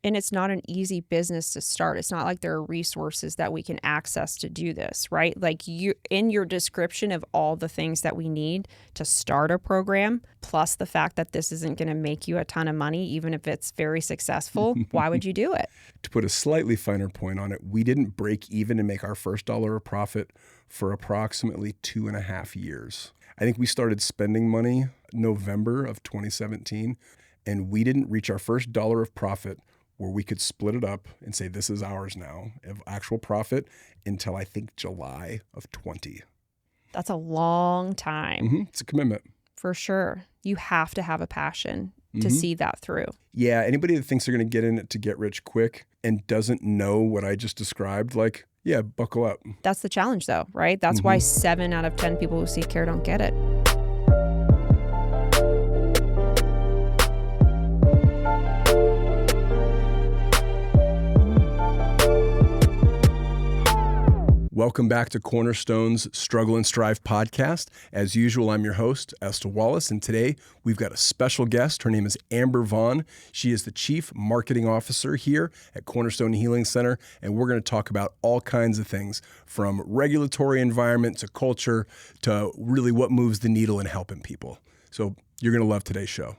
And it's not an easy business to start. It's not like there are resources that we can access to do this, right? Like you, in your description of all the things that we need to start a program, plus the fact that this isn't going to make you a ton of money, even if it's very successful, why would you do it? To put a slightly finer point on it, we didn't break even and make our first dollar of profit for approximately 2.5 years. I think we started spending money November of 2017, and we didn't reach our first dollar of profit where we could split it up and say, this is ours now, of actual profit, until I think July of 20. That's a long time. It's a commitment. For sure. You have to have a passion to see that through. Yeah, anybody that thinks they're going to get in it to get rich quick and doesn't know what I just described, like, yeah, buckle up. That's the challenge though, right? That's why 7 out of 10 people who seek care don't get it. Welcome back to Cornerstone's Struggle and Strive podcast. As usual, I'm your host, Estil Wallace, and today we've got a special guest. Her name is Amber Vaughan. She is the Chief Marketing Officer here at Cornerstone Healing Center, and we're going to talk about all kinds of things, from regulatory environment to culture to really what moves the needle in helping people. So you're going to love today's show.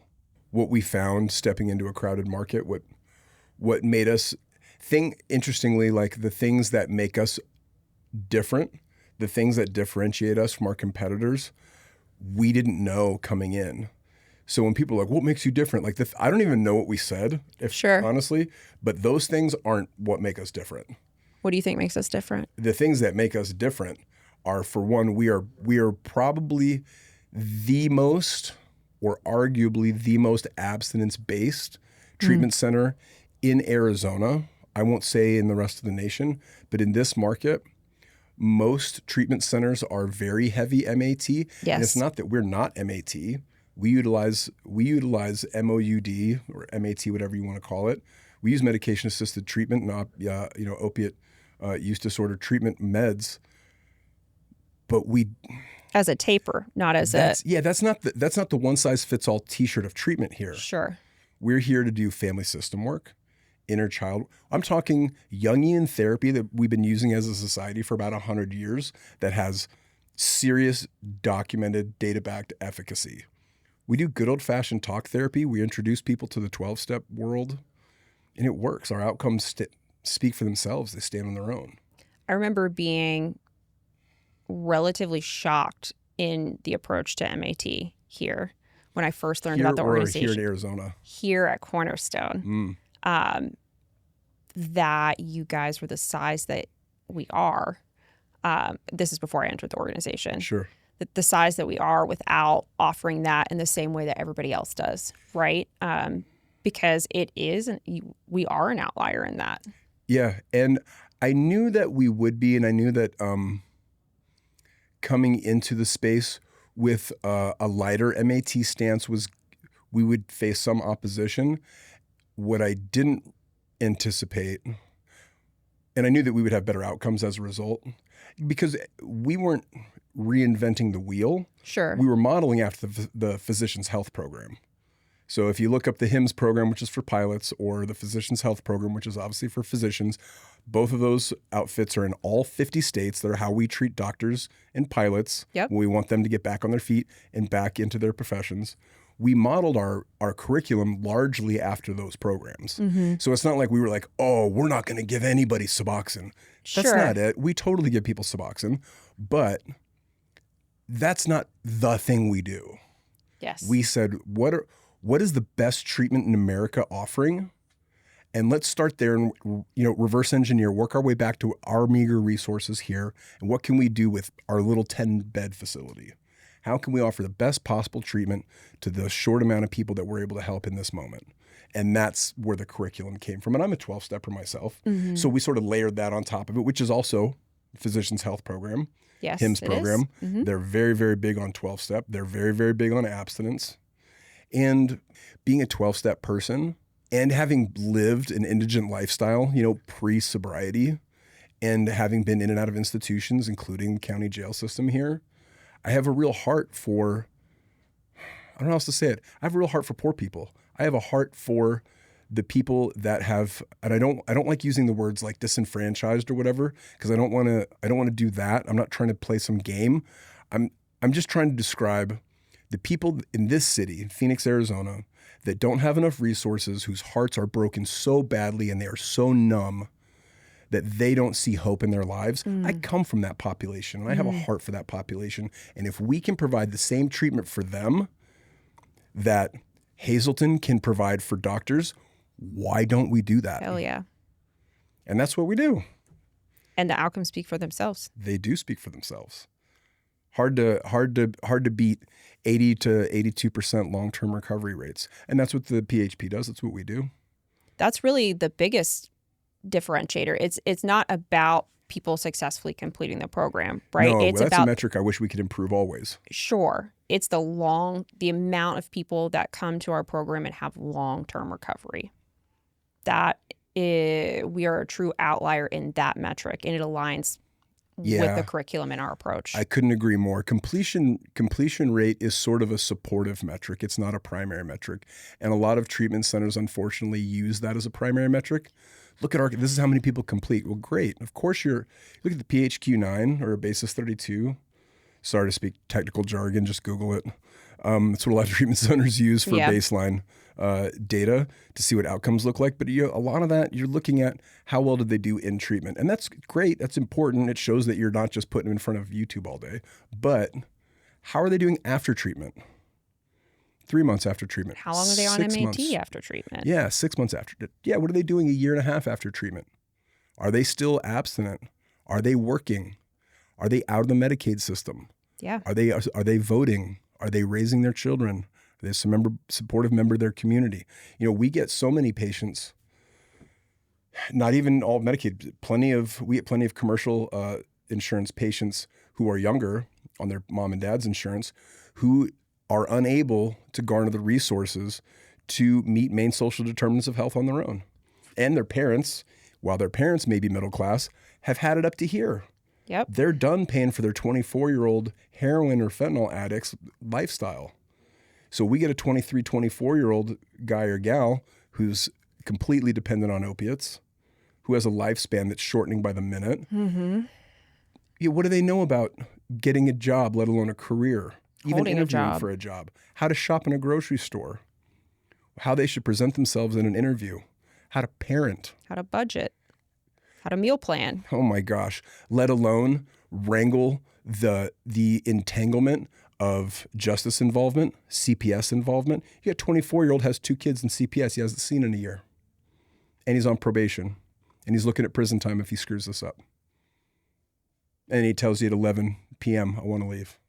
What we found stepping into a crowded market, what made us think, interestingly, like the things that make us different, the things that differentiate us from our competitors, we didn't know coming in. So when people are like, what makes you different? Like, I don't even know what we said, honestly, but those things aren't what make us different. What do you think makes us different? The things that make us different are, for one, we are probably the most, or arguably the most abstinence-based treatment center in Arizona. I won't say in the rest of the nation, but in this market, most treatment centers are very heavy MAT. Yes. And it's not that we're not MAT. We utilize MOUD or MAT, whatever you want to call it. We use medication-assisted treatment and opiate use disorder treatment meds. But we, as a taper, not as that's not the one-size-fits-all T-shirt of treatment here. Sure. We're here to do family system work, inner child. I'm talking Jungian therapy that we've been using as a society for about 100 years that has serious documented data-backed efficacy. We do good old-fashioned talk therapy. We introduce people to the 12-step world, and it works. Our outcomes speak for themselves. They stand on their own. I remember being relatively shocked in the approach to MAT here when I first learned about the organization. Here in Arizona. Here at Cornerstone. That you guys were the size that we are. This is before I entered the organization. Sure. The size that we are without offering that in the same way that everybody else does, right? Because we are an outlier in that. Yeah, and I knew that we would be, and I knew that coming into the space with a lighter MAT stance we would face some opposition. What I didn't anticipate, and I knew that we would have better outcomes as a result, because we weren't reinventing the wheel. Sure. We were modeling after the Physician's Health Program. So if you look up the HIMSS program, which is for pilots, or the Physician's Health Program, which is obviously for physicians, both of those outfits are in all 50 states. That are how we treat doctors and pilots when we want them to get back on their feet and back into their professions. We modeled our curriculum largely after those programs. So it's not like we were like, oh, we're not going to give anybody Suboxone. That's not it. We totally give people Suboxone, but that's not the thing we do. Yes. We said, what is the best treatment in America offering? And let's start there and reverse engineer, work our way back to our meager resources here. And what can we do with our little 10-bed facility? How can we offer the best possible treatment to the short amount of people that we're able to help in this moment? And that's where the curriculum came from. And I'm a 12-stepper myself. So we sort of layered that on top of it, which is also Physician's Health Program, HIMSS program. They're very, very big on 12-step. They're very, very big on abstinence. And being a 12-step person and having lived an indigent lifestyle, pre-sobriety, and having been in and out of institutions, including the county jail system here, I have a real heart for, I don't know how else to say it. I have a real heart for poor people. I have a heart for the people that have, and I don't like using the words like disenfranchised or whatever, because I don't want to do that. I'm not trying to play some game. I'm just trying to describe the people in this city, Phoenix, Arizona, that don't have enough resources, whose hearts are broken so badly and they are so numb that they don't see hope in their lives. I come from that population, and I have a heart for that population. And if we can provide the same treatment for them that Hazleton can provide for doctors, why don't we do that? Hell yeah. And that's what we do. And the outcomes speak for themselves. They do speak for themselves. Hard to beat 80 to 82% long-term recovery rates. And that's what the PHP does. That's what we do. That's really the biggest differentiator. It's not about people successfully completing the program, right? No, it's that's about a metric I wish we could improve always. Sure. It's the amount of people that come to our program and have long-term recovery. We are a true outlier in that metric, and it aligns with the curriculum and our approach. I couldn't agree more. Completion rate is sort of a supportive metric. It's not a primary metric. And a lot of treatment centers, unfortunately, use that as a primary metric. Look at this is how many people complete. Well, great. Of course, look at the PHQ-9 or a basis 32. Sorry to speak technical jargon, just Google it. That's what a lot of treatment centers use for baseline data to see what outcomes look like. But a lot of that, you're looking at how well did they do in treatment. And that's great. That's important. It shows that you're not just putting them in front of YouTube all day. But how are they doing after treatment? 3 months after treatment. How long are they on MAT after treatment? Yeah, 6 months after. Yeah, what are they doing a year and a half after treatment? Are they still abstinent? Are they working? Are they out of the Medicaid system? Yeah. Are they voting? Are they raising their children? Are they a supportive member of their community? We get so many patients, not even all Medicaid, we get plenty of commercial insurance patients who are younger on their mom and dad's insurance who are unable to garner the resources to meet main social determinants of health on their own. And their parents, while their parents may be middle class, have had it up to here. Yep. They're done paying for their 24-year-old heroin or fentanyl addict's lifestyle. So we get a 23, 24-year-old guy or gal who's completely dependent on opiates, who has a lifespan that's shortening by the minute. Mm-hmm. Yeah, what do they know about getting a job, let alone a career? Even Holding interviewing for a job, how to shop in a grocery store, how they should present themselves in an interview, how to parent, how to budget, how to meal plan. Oh my gosh, let alone wrangle the entanglement of justice involvement, CPS involvement. You got a 24-year-old has 2 kids in CPS he hasn't seen in a year. And he's on probation. And he's looking at prison time if he screws this up. And he tells you at 11 p.m., I want to leave.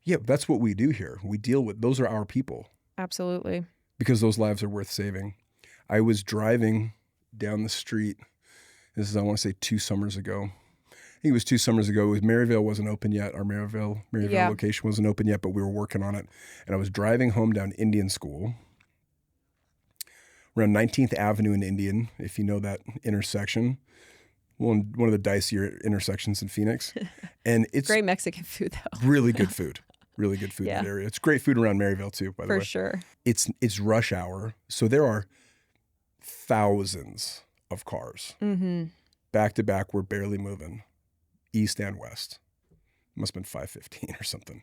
Yeah, that's what we do here. We deal with, those are our people. Absolutely. Because those lives are worth saving. I was driving down the street. This is, I want to say 2 summers ago. I think it was 2 summers ago. It was Maryvale wasn't open yet. Our Maryvale location wasn't open yet, but we were working on it. And I was driving home down Indian School, around 19th Avenue in Indian, if you know that intersection. One of the dicier intersections in Phoenix. And it's great Mexican food, though. Really good food. Really good food in that area. It's great food around Maryvale, too, by the way. For sure. It's rush hour. So there are thousands of cars. Mm-hmm. Back to back, we're barely moving. East and west. It must have been 5:15 or something.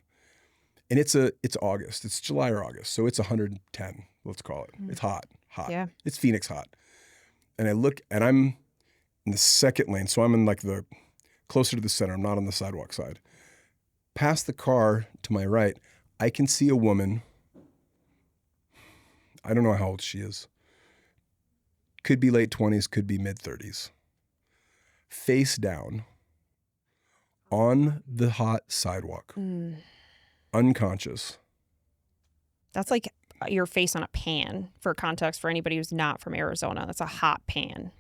And it's August. It's July or August. So it's 110, let's call it. It's hot. Yeah. It's Phoenix hot. And I look, and I'm in the second lane. So I'm in like the closer to the center. I'm not on the sidewalk side. Past the car to my right, I can see a woman. I don't know how old she is. Could be late 20s, could be mid 30s. Face down on the hot sidewalk. Unconscious. That's like your face on a pan, for context, for anybody who's not from Arizona. That's a hot pan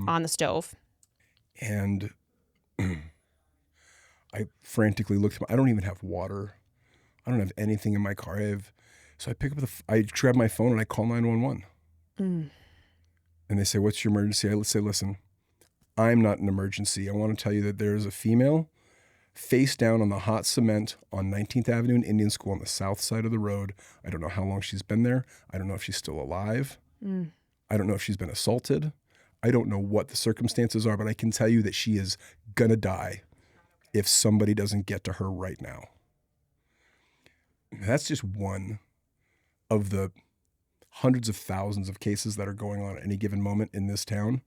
on the stove. And I frantically looked. I don't even have water. I don't have anything in my car. So I pick up I grab my phone and I call 911. And they say, "What's your emergency?" I say, "Listen, I'm not an emergency. I want to tell you that there is a female face down on the hot cement on 19th Avenue in Indian School on the south side of the road. I don't know how long she's been there. I don't know if she's still alive. I don't know if she's been assaulted. I don't know what the circumstances are, but I can tell you that she is going to die if somebody doesn't get to her right now. That's just one of the hundreds of thousands of cases that are going on at any given moment in this town.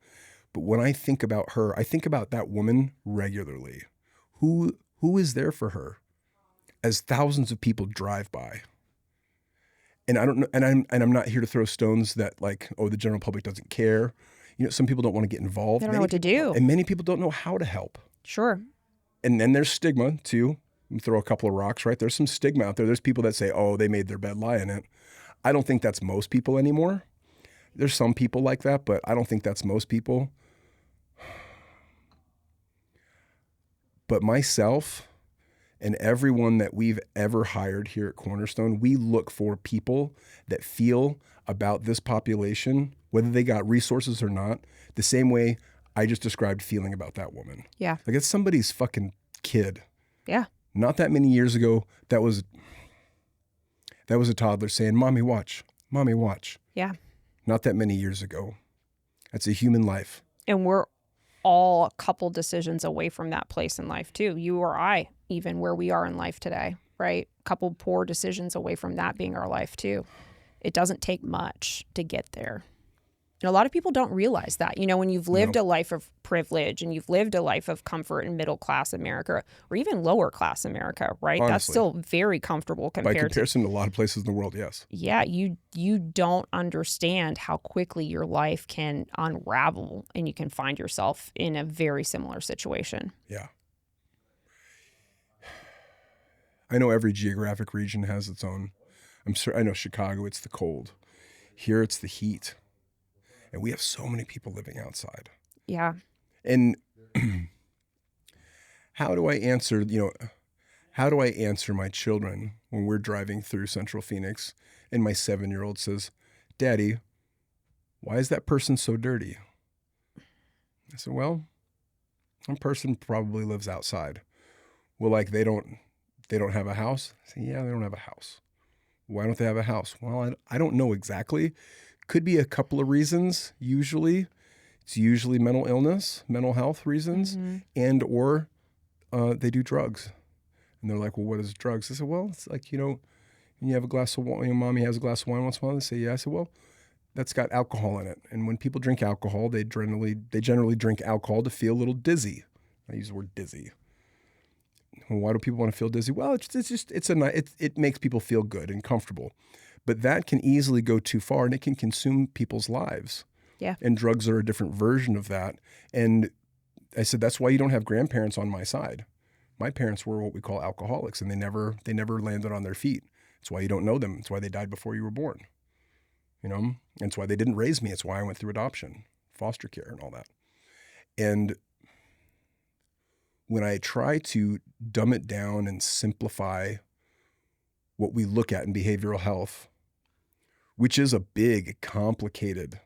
But when I think about her, I think about that woman regularly. Who is there for her as thousands of people drive by? And I don't know, and I'm not here to throw stones that like, oh, the general public doesn't care. You know, some people don't want to get involved. They don't know what to do. And many people don't know how to help. Sure. And then there's stigma too. Throw a couple of rocks, right? There's some stigma out there. There's people that say, oh, they made their bed, lie in it. I don't think that's most people anymore. There's some people like that, but I don't think that's most people. But myself and everyone that we've ever hired here at Cornerstone, we look for people that feel about this population, whether they got resources or not, the same way I just described feeling about that woman. Yeah. Like it's somebody's fucking kid. Yeah. Not that many years ago, that was a toddler saying, "Mommy, watch. Mommy, watch." Yeah. Not that many years ago. That's a human life. And we're all a couple decisions away from that place in life too. You or I, even where we are in life today, right? A couple poor decisions away from that being our life too. It doesn't take much to get there. And a lot of people don't realize that. You know, when you've lived a life of privilege and you've lived a life of comfort in middle class America or even lower class America, right? Honestly, that's still very comfortable by comparison to a lot of places in the world, yes. Yeah, you don't understand how quickly your life can unravel and you can find yourself in a very similar situation. Yeah. I know every geographic region has its own. I know Chicago, it's the cold. Here it's the heat. And we have so many people living outside. Yeah. And how do I answer my children when we're driving through Central Phoenix and my 7-year-old says, "Daddy, why is that person so dirty?" I said, "Well, one person probably lives outside." Well, like they don't have a house? I said, "Yeah, they don't have a house." Why don't they have a house? Well, I don't know exactly. Could be a couple of reasons. It's usually mental illness, mental health reasons, and or they do drugs. And they're like, "Well, what is drugs?" I said, "Well, it's like, when you have a glass of wine, mommy has a glass of wine once in a while." They say, "Yeah." I said, "Well, that's got alcohol in it. And when people drink alcohol, they generally drink alcohol to feel a little dizzy." I use the word dizzy. Well, why do people want to feel dizzy? Well, it makes people feel good and comfortable. But that can easily go too far and it can consume people's lives. Yeah. And drugs are a different version of that. And I said, that's why you don't have grandparents on my side. My parents were what we call alcoholics and they never landed on their feet. It's why you don't know them. It's why they died before you were born. And it's why they didn't raise me. It's why I went through adoption, foster care and all that. And when I try to dumb it down and simplify what we look at in behavioral health, which is a big, complicated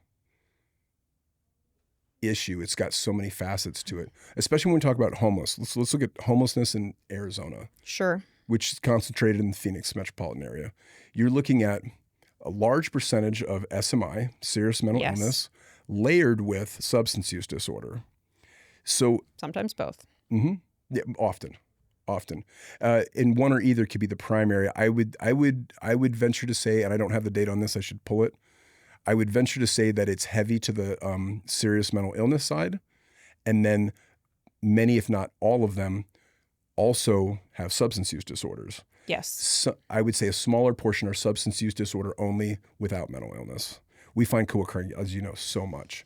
issue. It's got so many facets to it, especially when we talk about homeless. Let's look at homelessness in Arizona. Sure. Which is concentrated in the Phoenix metropolitan area. You're looking at a large percentage of SMI, serious mental illness, layered with substance use disorder. So sometimes both. Mm-hmm. Yeah, often. And one or either could be the primary. I would venture to say, and I don't have the data on this, I should pull it. I would venture to say that it's heavy to the serious mental illness side. And then many, if not all of them, also have substance use disorders. Yes. So I would say a smaller portion are substance use disorder only without mental illness. We find co-occurring, as you know, so much.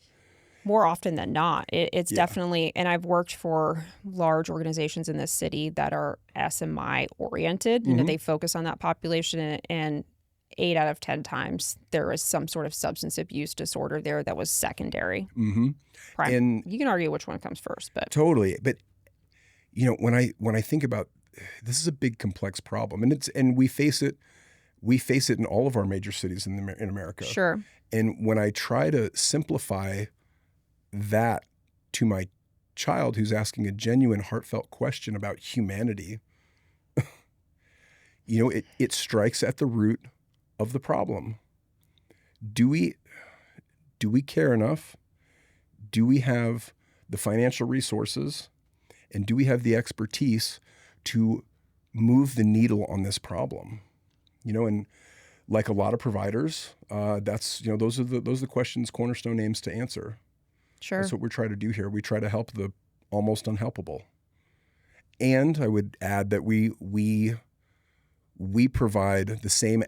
More often than not. It's definitely, and I've worked for large organizations in this city that are SMI oriented. You know, they focus on that population, and 8 out of 10 times there was some sort of substance abuse disorder there that was secondary. Mm-hmm. And you can argue which one comes first, but totally. But when I think about this, is a big complex problem, and we face it in all of our major cities in America. Sure. And when I try to simplify that to my child who's asking a genuine, heartfelt question about humanity, it strikes at the root of the problem. do we care enough? Do we have the financial resources? And do we have the expertise to move the needle on this problem? And like a lot of providers, those are the questions Cornerstone aims to answer. Sure. That's what we're trying to do here. We try to help the almost unhelpable. And I would add that we provide the same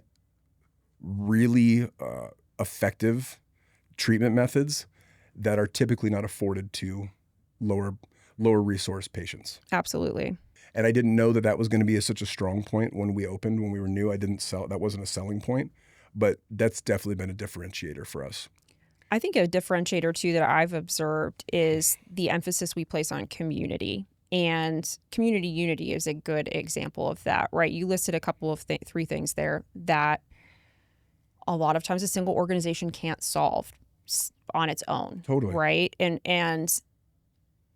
really effective treatment methods that are typically not afforded to lower resource patients. Absolutely. And I didn't know that was going to be such a strong point when we opened, when we were new. That wasn't a selling point, but that's definitely been a differentiator for us. I think a differentiator too that I've observed is the emphasis we place on community. And community unity is a good example of that, right? You listed a couple of three things there that a lot of times a single organization can't solve on its own. Totally. Right? And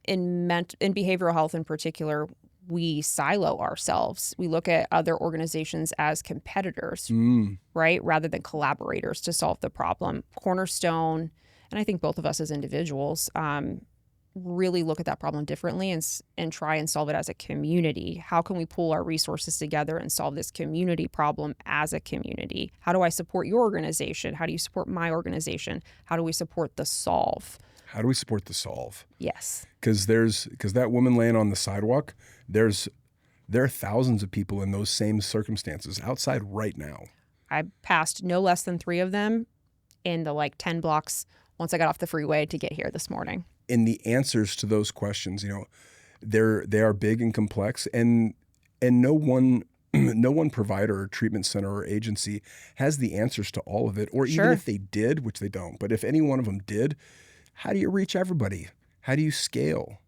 in behavioral health in particular, we silo ourselves. We look at other organizations as competitors, right? Rather than collaborators to solve the problem. Cornerstone, and I think both of us as individuals, really look at that problem differently and try and solve it as a community. How can we pool our resources together and solve this community problem as a community? How do I support your organization? How do you support my organization? How do we support the solve? How do we support the solve? Yes. Because that woman laying on the sidewalk, there are thousands of people in those same circumstances outside right now. I passed no less than 3 of them in the 10 blocks once I got off the freeway to get here this morning. And the answers to those questions, they are big and complex, and no one provider or treatment center or agency has the answers to all of it. Or even if they did, which they don't, but if any one of them did, how do you reach everybody? How do you scale?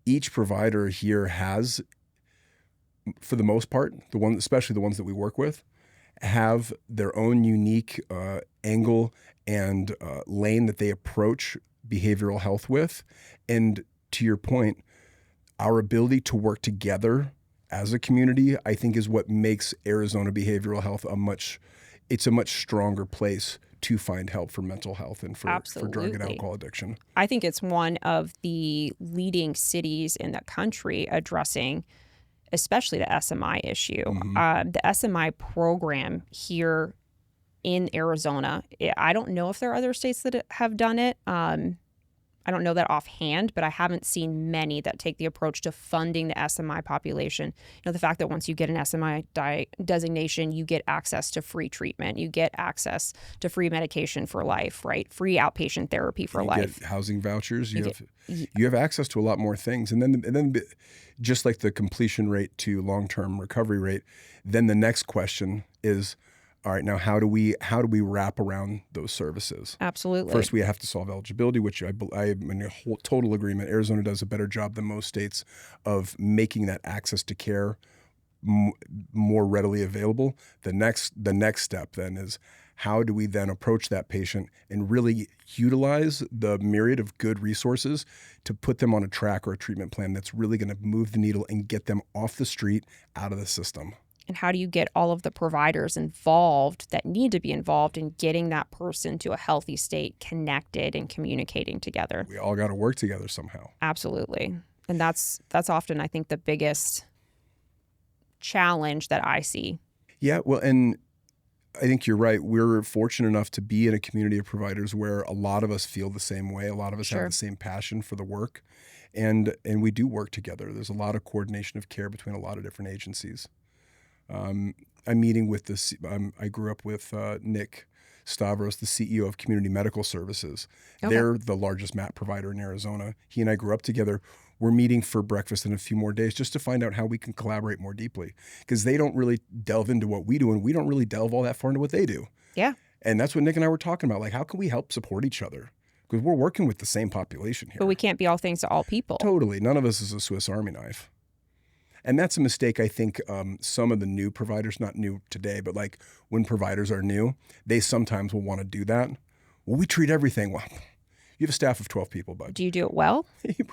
Each provider here has, for the most part, especially the ones that we work with, have their own unique angle and lane that they approach behavioral health with. And to your point, our ability to work together as a community, I think, is what makes Arizona behavioral health a much stronger place to find help for mental health and for drug and alcohol addiction. I think it's one of the leading cities in the country addressing especially the SMI issue. Mm-hmm. The SMI program here in Arizona, I don't know if there are other states that have done it. I don't know that offhand, but I haven't seen many that take the approach to funding the SMI population. The fact that once you get an SMI designation, you get access to free treatment, you get access to free medication for life, right? Free outpatient therapy for life. Get housing vouchers. You have access to a lot more things, and then just like the completion rate to long-term recovery rate, then the next question is, all right, now how do we wrap around those services? Absolutely. First, we have to solve eligibility, which I am in total agreement. Arizona does a better job than most states of making that access to care more readily available. The next step then is, how do we then approach that patient and really utilize the myriad of good resources to put them on a track or a treatment plan that's really going to move the needle and get them off the street, out of the system? And how do you get all of the providers involved that need to be involved in getting that person to a healthy state, connected and communicating together? We all got to work together somehow. Absolutely. And that's often, I think, the biggest challenge that I see. Yeah, well, and I think you're right. We're fortunate enough to be in a community of providers where a lot of us feel the same way. A lot of us have the same passion for the work, and we do work together. There's a lot of coordination of care between a lot of different agencies. I'm meeting with I grew up with Nick Stavros, the CEO of Community Medical Services. Okay. They're the largest MAP provider in Arizona. He and I grew up together. We're meeting for breakfast in a few more days just to find out how we can collaborate more deeply, because they don't really delve into what we do, and we don't really delve all that far into what they do. Yeah. And that's what Nick and I were talking about. Like, how can we help support each other? Because we're working with the same population here. But we can't be all things to all people. Totally. None of us is a Swiss Army knife. And that's a mistake, I think, some of the new providers, not new today, but like when providers are new, they sometimes will want to do that. Well, we treat everything well. You have a staff of 12 people, bud. Do you do it well?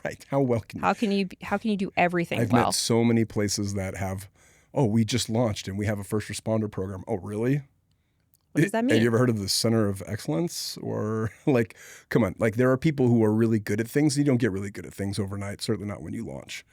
Right. How well can you? How can you do everything well? I've met so many places that have, we just launched and we have a first responder program. Oh, really? What does that mean? Have you ever heard of the Center of Excellence? Or like, come on, like there are people who are really good at things. You don't get really good at things overnight, certainly not when you launch.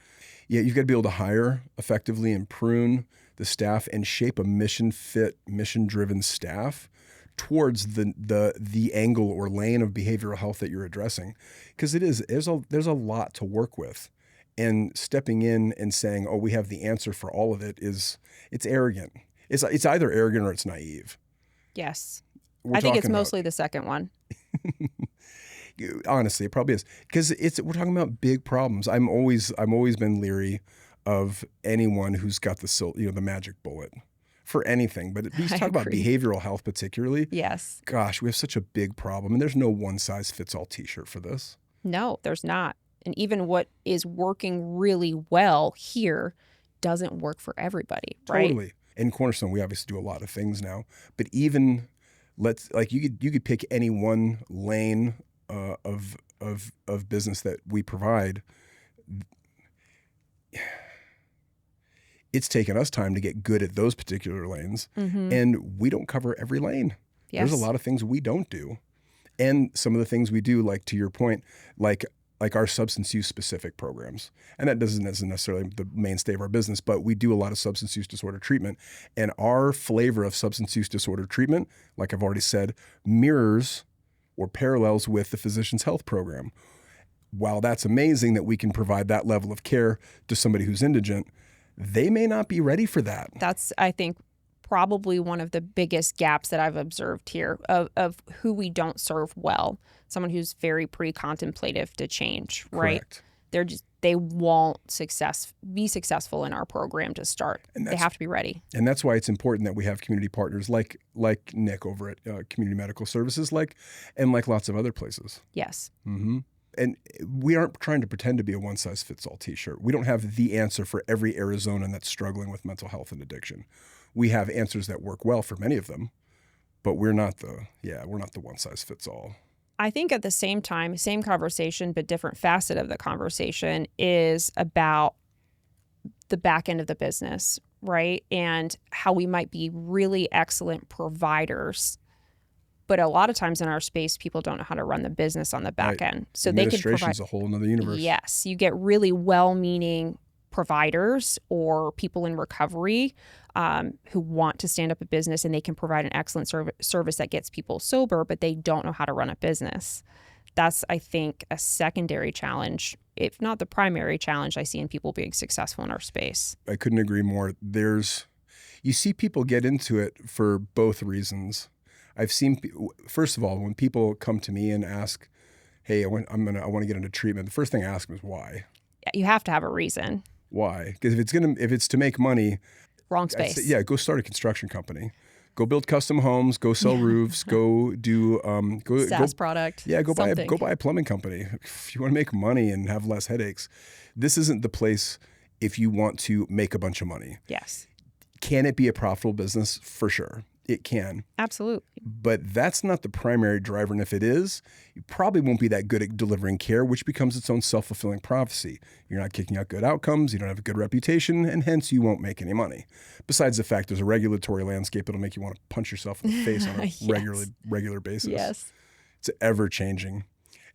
Yeah, you've got to be able to hire effectively and prune the staff and shape a mission-fit, mission-driven staff towards the angle or lane of behavioral health that you're addressing. Because there's a lot to work with. And stepping in and saying, oh, we have the answer for all of it it's arrogant. It's either arrogant or it's naive. Yes. I think it's mostly the second one. Honestly, it probably is, because we're talking about big problems. I'm always been leery of anyone who's got the magic bullet for anything, but at least talk about behavioral health particularly. Yes. Gosh, we have such a big problem, and there's no one size fits all T-shirt for this. No, there's not. And even what is working really well here doesn't work for everybody, right? Totally. In Cornerstone, we obviously do a lot of things now, but even you could pick any one lane of business that we provide. It's taken us time to get good at those particular lanes, and we don't cover every lane. Yes. There's a lot of things we don't do, and some of the things we do, like to your point, like our substance use specific programs. And that isn't necessarily the mainstay of our business, but we do a lot of substance use disorder treatment. And our flavor of substance use disorder treatment, like I've already said, mirrors or parallels with the physician's health program. While that's amazing that we can provide that level of care to somebody who's indigent, they may not be ready for that. That's, I think, probably one of the biggest gaps that I've observed here of who we don't serve well. Someone who's very pre-contemplative to change, right? Correct. They won't be successful in our program to start. They have to be ready. And that's why it's important that we have community partners like Nick over at Community Medical Services, and lots of other places. Yes. Mm-hmm. And we aren't trying to pretend to be a one-size-fits-all T-shirt. We don't have the answer for every Arizonan that's struggling with mental health and addiction. We have answers that work well for many of them, but we're not the one-size-fits-all. I think at the same time, same conversation, but different facet of the conversation is about the back end of the business, right? And how we might be really excellent providers, but a lot of times in our space, people don't know how to run the business on the back end. So they can provide. Administration's a whole nother universe. Yes, you get really well-meaning providers or people in recovery who want to stand up a business, and they can provide an excellent service that gets people sober, but they don't know how to run a business. That's, I think, a secondary challenge, if not the primary challenge I see in people being successful in our space. I couldn't agree more. You see people get into it for both reasons. I've seen, first of all, when people come to me and ask, hey, I want to get into treatment, the first thing I ask them is why. You have to have a reason. Why? Because if it's to make money, wrong space. Go start a construction company. Go build custom homes. Go sell roofs. Go do SaaS product. Yeah, go buy a plumbing company. If you want to make money and have less headaches, this isn't the place if you want to make a bunch of money. Yes. Can it be a profitable business? For sure. It can. Absolutely. But that's not the primary driver. And if it is, you probably won't be that good at delivering care, which becomes its own self-fulfilling prophecy. You're not kicking out good outcomes. You don't have a good reputation, and hence you won't make any money. Besides the fact there's a regulatory landscape that'll make you want to punch yourself in the face on a yes. regular basis. Yes. It's ever changing.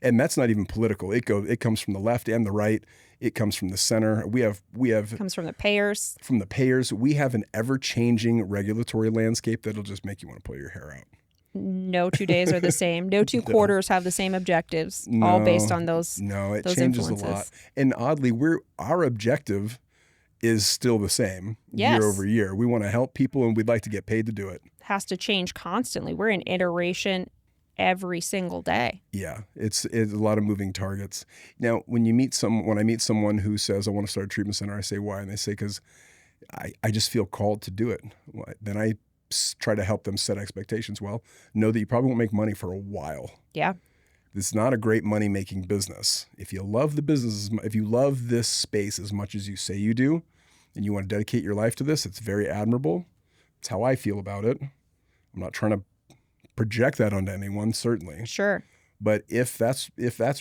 And that's not even political. It comes from the left and the right. It comes from the center. It comes from the payers. From the payers. We have an ever-changing regulatory landscape that'll just make you want to pull your hair out. No 2 days are the same. No 2 quarters have the same objectives, all based on those. No, it those changes influences. a lot. And oddly, our objective is still the same year over year. We want to help people, and we'd like to get paid to do it. Has to change constantly. We're in iteration every single day. Yeah, it's a lot of moving targets. Now, when I meet someone who says, I want to start a treatment center, I say, why? And they say, because I just feel called to do it. Then I try to help them set expectations. Well, know that you probably won't make money for a while. Yeah. It's not a great money-making business. If you love the business, if you love this space as much as you say you do, and you want to dedicate your life to this, it's very admirable. It's how I feel about it. I'm not trying to project that onto anyone, certainly. Sure. But if that's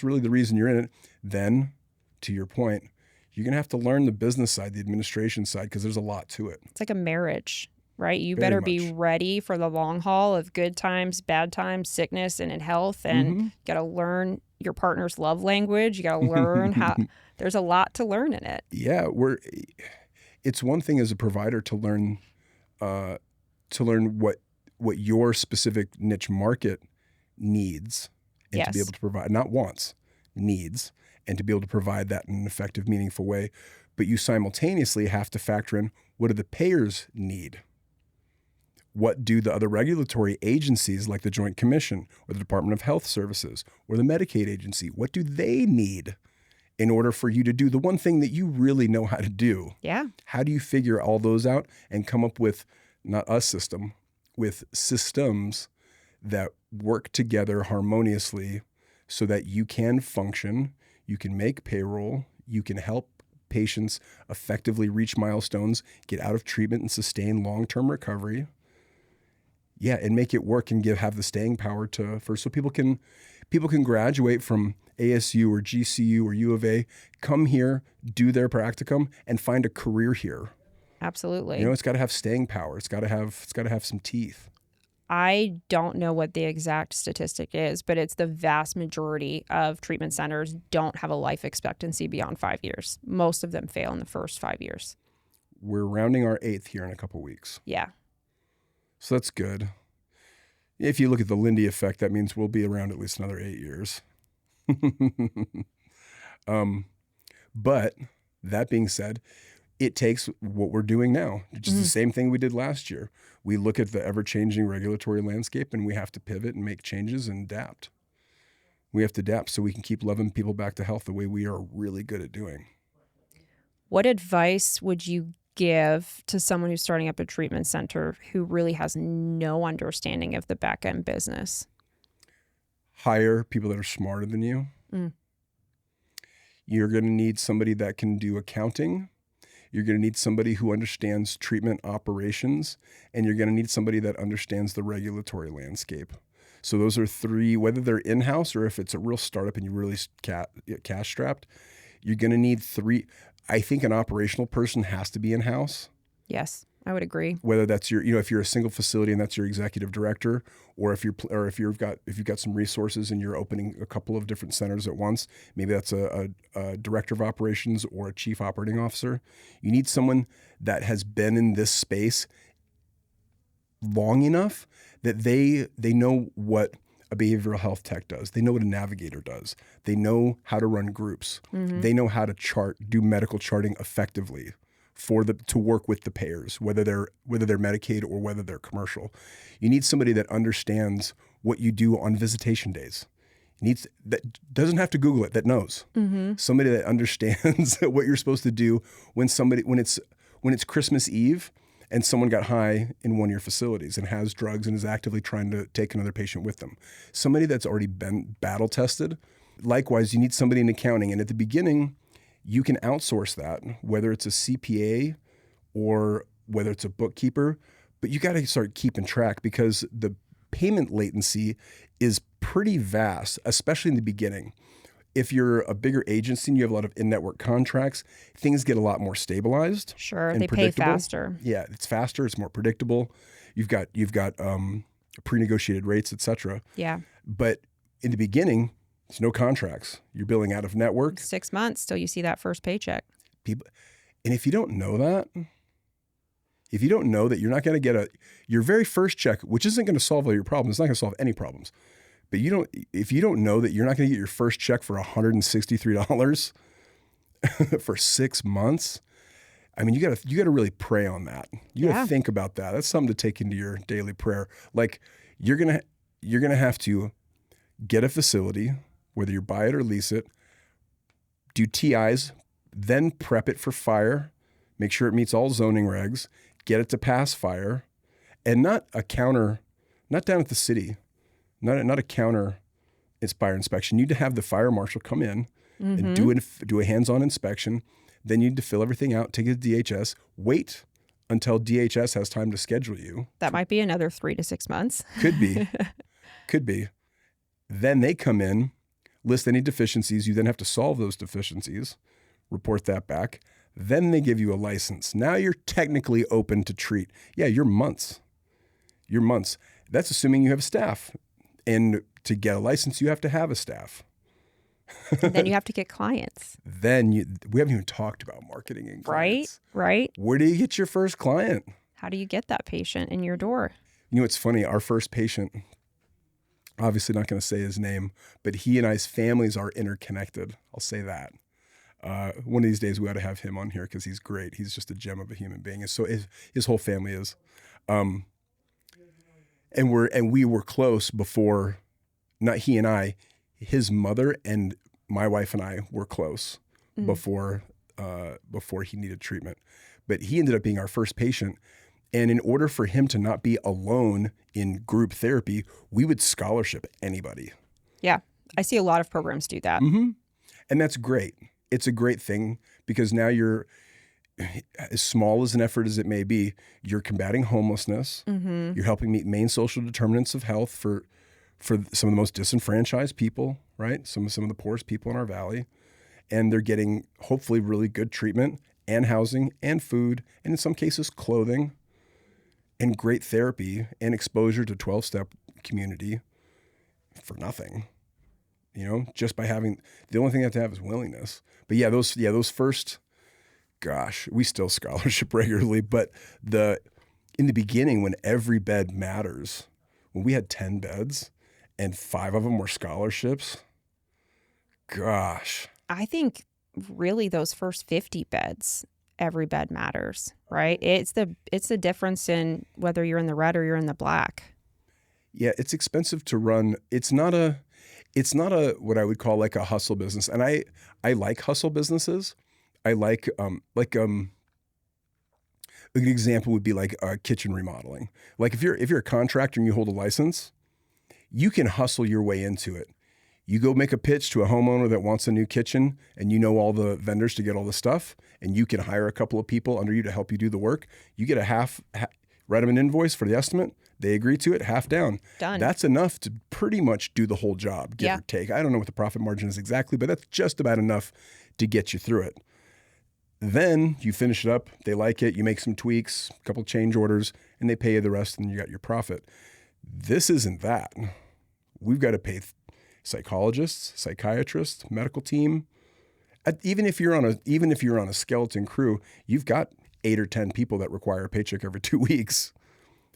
really the reason you're in it, then, to your point, you're going to have to learn the business side, the administration side, because there's a lot to it. It's like a marriage. right? You Very better be much. ready for the long haul of good times, bad times, sickness, and in health. And you got to learn your partner's love language. You got to learn how, there's a lot to learn in it. Yeah, it's one thing as a provider to learn what your specific niche market needs and to be Yes. able to provide, not wants, needs, and to be able to provide that in an effective, meaningful way. But you simultaneously have to factor in, what do the payers need? What do the other regulatory agencies like the Joint Commission or the Department of Health Services or the Medicaid agency, what do they need in order for you to do the one thing that you really know how to do? Yeah. How do you figure all those out and come up with, not a system, with systems that work together harmoniously so that you can function, you can make payroll, you can help patients effectively reach milestones, get out of treatment and sustain long-term recovery. Yeah, and make it work and have the staying power so people can graduate from ASU or GCU or U of A, come here, do their practicum, and find a career here. Absolutely. You know, it's got to have staying power. It's got to have some teeth. I don't know what the exact statistic is, but it's the vast majority of treatment centers don't have a life expectancy beyond 5 years. Most of them fail in the first 5 years. We're rounding our 8th here in a couple weeks. Yeah. So that's good. If you look at the Lindy effect, that means we'll be around at least another 8 years. But that being said, it takes what we're doing now, which is the same thing we did last year. We look at the ever-changing regulatory landscape and we have to pivot and make changes and adapt. We have to adapt so we can keep loving people back to health the way we are really good at doing. What advice would you give to someone who's starting up a treatment center who really has no understanding of the back end business? Hire people that are smarter than you. You're going to need somebody that can do accounting. You're going to need somebody who understands treatment operations, and you're going to need somebody that understands the regulatory landscape. So those are three, whether they're in-house or if it's a real startup and you're really cash strapped, you're going to need three. I think an operational person has to be in-house. Yes, I would agree. Whether that's if you're a single facility and that's your executive director, or if you've got some resources and you're opening a couple of different centers at once, maybe that's a director of operations or a chief operating officer. You need someone that has been in this space long enough that they know what a behavioral health tech does. They know what a navigator does. They know how to run groups. They know how to do medical charting effectively to work with the payers, whether they're Medicaid or whether they're commercial. You need somebody that understands what you do on visitation days. That doesn't have to Google it, that knows. Somebody that understands what you're supposed to do when it's Christmas Eve and someone got high in one of your facilities and has drugs and is actively trying to take another patient with them. Somebody that's already been battle tested. Likewise, you need somebody in accounting. And at the beginning, you can outsource that, whether it's a CPA or whether it's a bookkeeper, but you got to start keeping track because the payment latency is pretty vast, especially in the beginning. If you're a bigger agency and you have a lot of in-network contracts, things get a lot more stabilized. Sure, and they pay faster. Yeah, it's faster. It's more predictable. You've got pre-negotiated rates, et cetera. Yeah. But in the beginning, there's no contracts. You're billing out of network. 6 months till you see that first paycheck. And if you don't know that, you're not going to get your very first check, which isn't going to solve all your problems, it's not going to solve any problems. But if you don't know that you're not going to get your first check for $163 for 6 months, I mean, you got to really pray on that. You got to think about that. That's something to take into your daily prayer. Like you're going to have to get a facility, whether you buy it or lease it, do TIs, then prep it for fire, make sure it meets all zoning regs, get it to pass fire, and not down at the city. Not a counter fire inspection. You need to have the fire marshal come in and do a hands-on inspection. Then you need to fill everything out, take it to DHS, wait until DHS has time to schedule you. That might be another 3 to 6 months. Could be. Then they come in, list any deficiencies. You then have to solve those deficiencies, report that back. Then they give you a license. Now you're technically open to treat. Yeah, you're months. You're months. That's assuming you have staff. And to get a license, you have to have a staff. And then you have to get clients. We haven't even talked about marketing and clients. Right. Where do you get your first client? How do you get that patient in your door? You know, it's funny. Our first patient, obviously not going to say his name, but he and I's families are interconnected. I'll say that. One of these days we ought to have him on here because he's great. He's just a gem of a human being. And so his whole family is. And we were close before, not he and I, his mother and my wife and I were close before he needed treatment. But he ended up being our first patient. And in order for him to not be alone in group therapy, we would scholarship anybody. Yeah. I see a lot of programs do that. Mm-hmm. And that's great. It's a great thing because now you're, as small as an effort as it may be, you're combating homelessness. Mm-hmm. You're helping meet main social determinants of health for some of the most disenfranchised people, right? Some of the poorest people in our valley. And they're getting hopefully really good treatment and housing and food and in some cases clothing and great therapy and exposure to 12-step community for nothing. You know, just by having, the only thing you have to have is willingness. But those first, gosh, we still scholarship regularly, but in the beginning when every bed matters, when we had 10 beds and 5 of them were scholarships, gosh. I think really those first 50 beds, every bed matters, right? It's the difference in whether you're in the red or you're in the black. Yeah, it's expensive to run. It's not a what I would call like a hustle business. And I like hustle businesses. I like a good example would be like kitchen remodeling. Like if you're a contractor and you hold a license, you can hustle your way into it. You go make a pitch to a homeowner that wants a new kitchen and you know all the vendors to get all the stuff and you can hire a couple of people under you to help you do the work. You get write them an invoice for the estimate. They agree to it, half down. Done. That's enough to pretty much do the whole job, give or take. I don't know what the profit margin is exactly, but that's just about enough to get you through it. Then you finish it up. They like it. You make some tweaks, a couple change orders, and they pay you the rest and you got your profit. This isn't that. We've got to pay psychologists, psychiatrists, medical team. Even if you're on a skeleton crew, you've got 8 or 10 people that require a paycheck every 2 weeks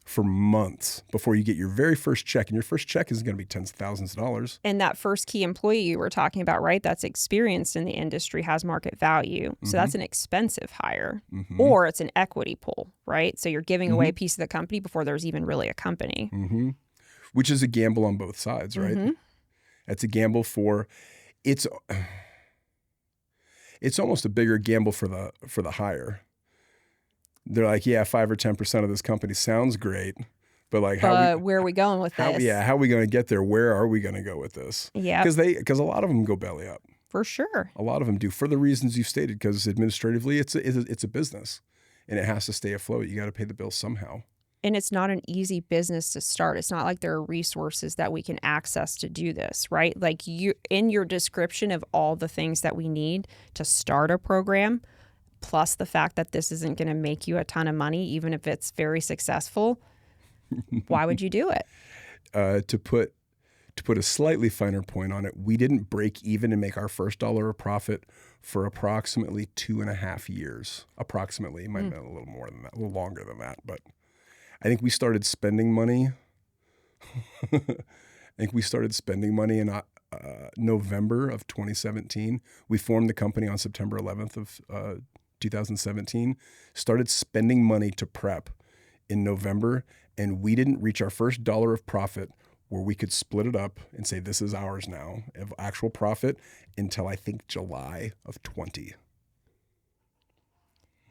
for months before you get your very first check. And your first check is going to be tens of thousands of dollars. And that first key employee you were talking about, right, that's experienced in the industry has market value. So that's an expensive hire. Mm-hmm. Or it's an equity pool, right? So you're giving away a piece of the company before there's even really a company. Mm-hmm. Which is a gamble on both sides, right? Mm-hmm. That's a gamble for it's almost a bigger gamble for the hire. They're like, yeah, 5 or 10% of this company sounds great, but like, where are we going with this? How are we going to get there? Where are we going to go with this? Yeah, because a lot of them go belly up. For sure, a lot of them do for the reasons you've stated. Because administratively, it's a business, and it has to stay afloat. You got to pay the bills somehow. And it's not an easy business to start. It's not like there are resources that we can access to do this, right? Like in your description of all the things that we need to start a program, plus the fact that this isn't going to make you a ton of money, even if it's very successful, why would you do it? To put a slightly finer point on it, we didn't break even and make our first dollar of profit for approximately 2.5 years. Approximately, it might have been a little more than that, a little longer than that, but I think we started spending money. In November of 2017. We formed the company on September 11th of 2017. Started spending money to prep in November, and we didn't reach our first dollar of profit where we could split it up and say this is ours now of actual profit until I think July of 20.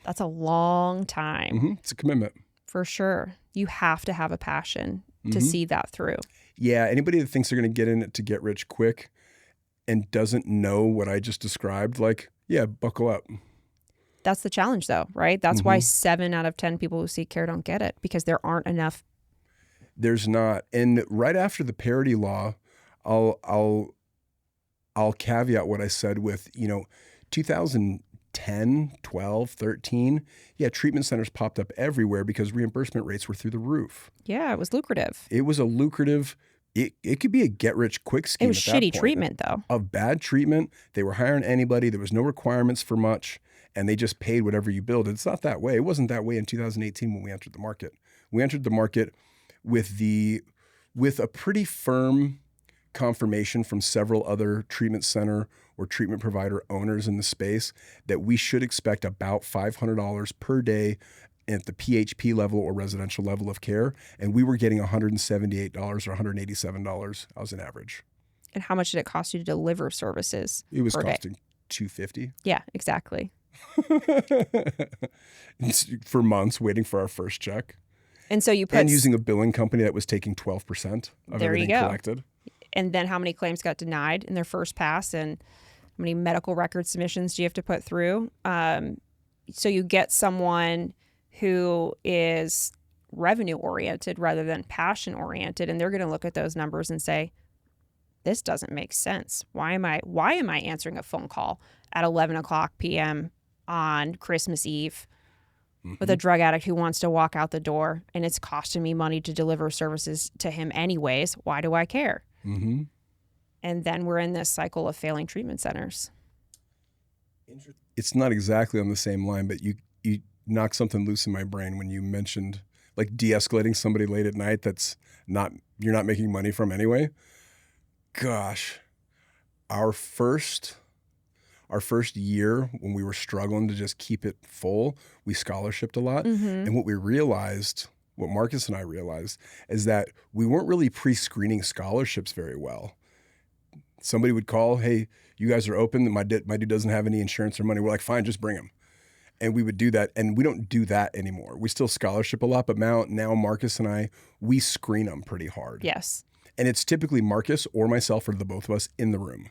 That's a long time. Mm-hmm. It's a commitment. For sure. You have to have a passion to see that through. Yeah. Anybody that thinks they're going to get in it to get rich quick and doesn't know what I just described, like, yeah, buckle up. That's the challenge though, right? That's why 7 out of 10 people who seek care don't get it, because there aren't enough. There's not. And right after the parity law, I'll caveat what I said with, 2010 10, 12, 13, treatment centers popped up everywhere because reimbursement rates were through the roof. Yeah, it was lucrative. It was a lucrative, it could be a get-rich-quick scheme. It was at that shitty point. treatment, though. Of bad treatment. They were hiring anybody. There was no requirements for much, and they just paid whatever you billed. It's not that way. It wasn't that way in 2018 when we entered the market. We entered the market with a pretty firm confirmation from several other treatment center or treatment provider owners in the space that we should expect about $500 per day at the PHP level or residential level of care. And we were getting $178 or $187 as an average. And how much did it cost you to deliver services? It was per day? costing $250. Yeah, exactly. For months waiting for our first check. And so you put... And using a billing company that was taking 12% of everything collected. And then how many claims got denied in their first pass, and how many medical record submissions do you have to put through? So you get someone who is revenue oriented rather than passion oriented, and they're going to look at those numbers and say, this doesn't make sense. Why am I answering a phone call at 11 o'clock p.m. on Christmas Eve with a drug addict who wants to walk out the door, and it's costing me money to deliver services to him anyways? Why do I care? Mm-hmm. And then we're in this cycle of failing treatment centers. It's not exactly on the same line, but you knocked something loose in my brain when you mentioned like de-escalating somebody late at night you're not making money from anyway. Gosh, our first year when we were struggling to just keep it full, we scholarshiped a lot. Mm-hmm. And what Marcus and I realized is that we weren't really pre-screening scholarships very well. Somebody would call, hey, you guys are open. My dude doesn't have any insurance or money. We're like, fine, just bring him. And we would do that. And we don't do that anymore. We still scholarship a lot, but now Marcus and I, we screen them pretty hard. Yes. And it's typically Marcus or myself or the both of us in the room.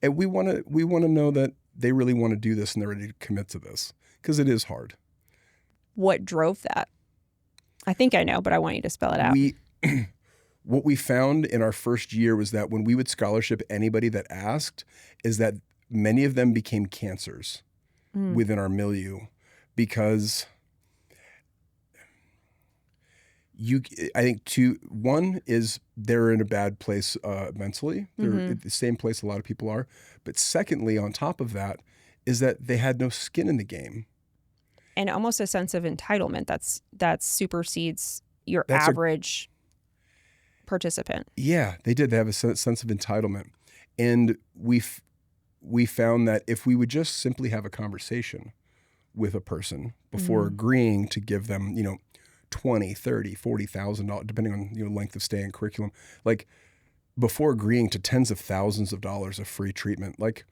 And we want to know that they really want to do this and they're ready to commit to this because it is hard. What drove that? I think I know, but I want you to spell it out. What we found in our first year was that when we would scholarship anybody that asked, is that many of them became cancers within our milieu because I think one is they're in a bad place mentally. They're at the same place a lot of people are. But secondly, on top of that, is that they had no skin in the game. And almost a sense of entitlement that supersedes your average participant. Yeah, they did. They have a sense of entitlement. And we found that if we would just simply have a conversation with a person before agreeing to give them, $20,000, $30,000, $40,000, depending on length of stay and curriculum, like before agreeing to tens of thousands of dollars of free treatment, like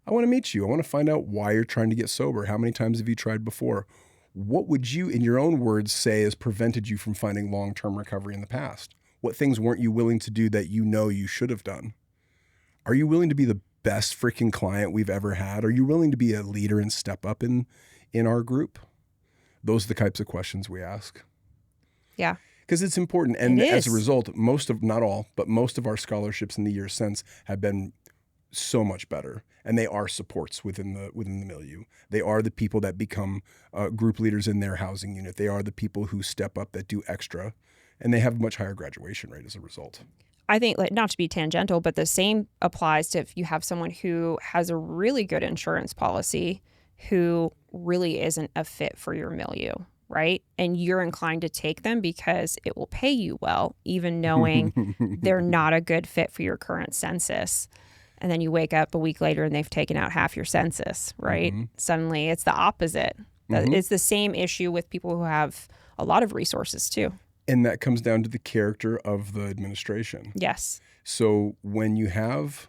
I want to meet you. I want to find out why you're trying to get sober. How many times have you tried before? What would you, in your own words, say has prevented you from finding long-term recovery in the past? What things weren't you willing to do that you should have done? Are you willing to be the best freaking client we've ever had? Are you willing to be a leader and step up in our group? Those are the types of questions we ask. Yeah. Because it's important. And as a result, not all, but most of our scholarships in the years since have been so much better. And they are supports within the milieu. They are the people that become group leaders in their housing unit. They are the people who step up, that do extra. And they have a much higher graduation rate as a result. I think, not to be tangential, but the same applies to if you have someone who has a really good insurance policy who really isn't a fit for your milieu, right? And you're inclined to take them because it will pay you well, even knowing they're not a good fit for your current census. And then you wake up a week later and they've taken out half your census, right? Mm-hmm. Suddenly it's the opposite. Mm-hmm. It's the same issue with people who have a lot of resources too. And that comes down to the character of the administration. Yes. So when you have,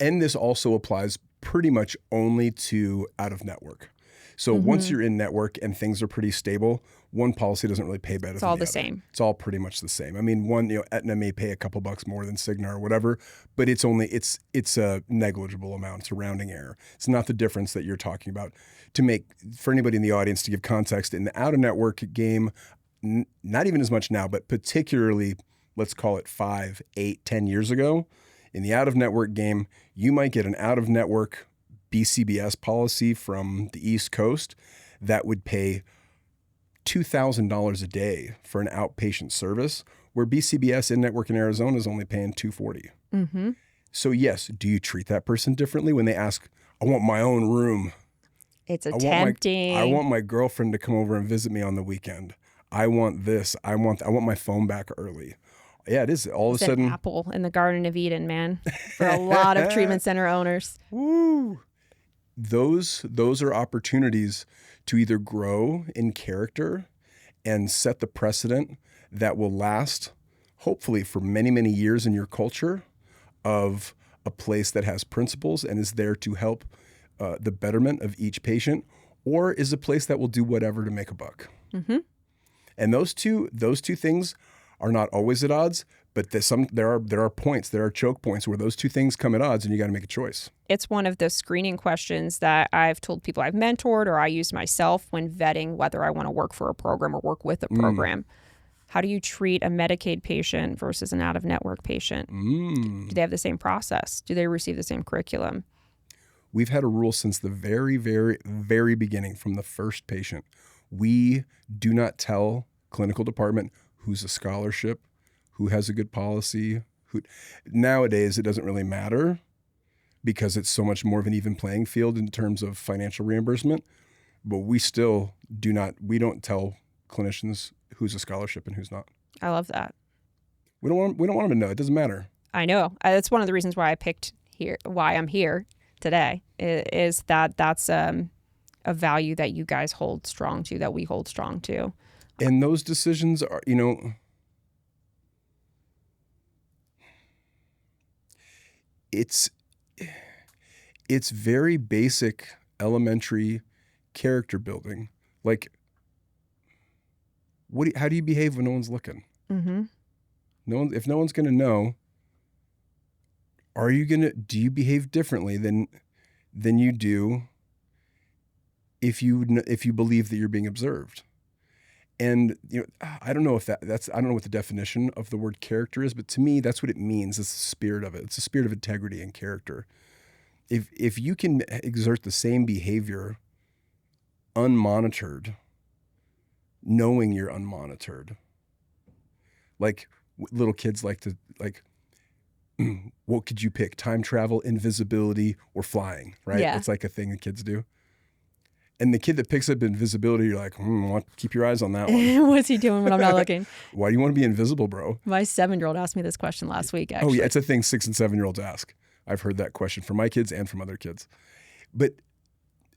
and this also applies pretty much only to out of network. So once you're in network and things are pretty stable, one policy doesn't really pay better than the other. It's all the same. It's all pretty much the same. I mean, Aetna may pay a couple bucks more than Cigna or whatever, but it's a negligible amount. It's a rounding error. It's not the difference that you're talking about. For anybody in the audience to give context, in the out of network game, not even as much now, but particularly, let's call it 5, 8, 10 years ago, in the out of network game, you might get an out of network BCBS policy from the East Coast that would pay $2,000 a day for an outpatient service, where BCBS in-network in Arizona is only paying $240. Mm-hmm. So yes, do you treat that person differently when they ask, I want my own room? It's tempting. I want my girlfriend to come over and visit me on the weekend. I want this. I want my phone back early. Yeah, it is. All it's of a sudden, an apple in the Garden of Eden, man, for a lot of treatment center owners. Woo. Those are opportunities to either grow in character and set the precedent that will last, hopefully, for many, many years in your culture, of a place that has principles and is there to help the betterment of each patient, or is a place that will do whatever to make a buck. Mm-hmm. And those two things are not always at odds, but there are points, there are choke points where those two things come at odds, and you got to make a choice. It's one of the screening questions that I've told people I've mentored or I use myself when vetting whether I want to work for a program or work with a program. How do you treat a Medicaid patient versus an out-of-network patient? Do they have the same process? Do they receive the same curriculum? We've had a rule since the very, very, very beginning, from the first patient. We do not tell clinical department who's a scholarship, who has a good policy. Nowadays, it doesn't really matter because it's so much more of an even playing field in terms of financial reimbursement. But we still don't tell clinicians who's a scholarship and who's not. I love that. We don't want them to know. It doesn't matter. I know. That's one of the reasons why why I'm here today, is that that's a value that you guys hold strong to, that we hold strong to. And those decisions are, it's very basic, elementary character building. Like, how do you behave when no one's looking? Mm-hmm. If no one's going to know, do you behave differently than you do if you believe that you're being observed? And I don't know if I don't know what the definition of the word character is, but to me, that's what it means. It's the spirit of it. It's the spirit of integrity and character. If you can exert the same behavior unmonitored, knowing you're unmonitored, like little kids like to what could you pick? Time travel, invisibility, or flying, right? Yeah. It's like a thing that kids do. And the kid that picks up invisibility, you're like, keep your eyes on that one. What's he doing when I'm not looking? Why do you want to be invisible, bro? My 7-year-old asked me this question last week, actually. Oh, yeah. It's a thing 6 and 7-year-olds ask. I've heard that question from my kids and from other kids. But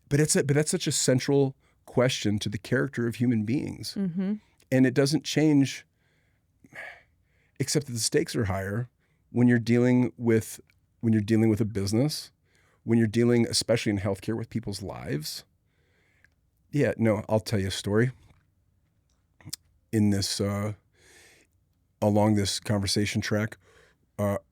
that's such a central question to the character of human beings. Mm-hmm. And it doesn't change, except that the stakes are higher when you're dealing with a business, when you're dealing, especially in healthcare, with people's lives. Yeah, no, I'll tell you a story in this, along this conversation track.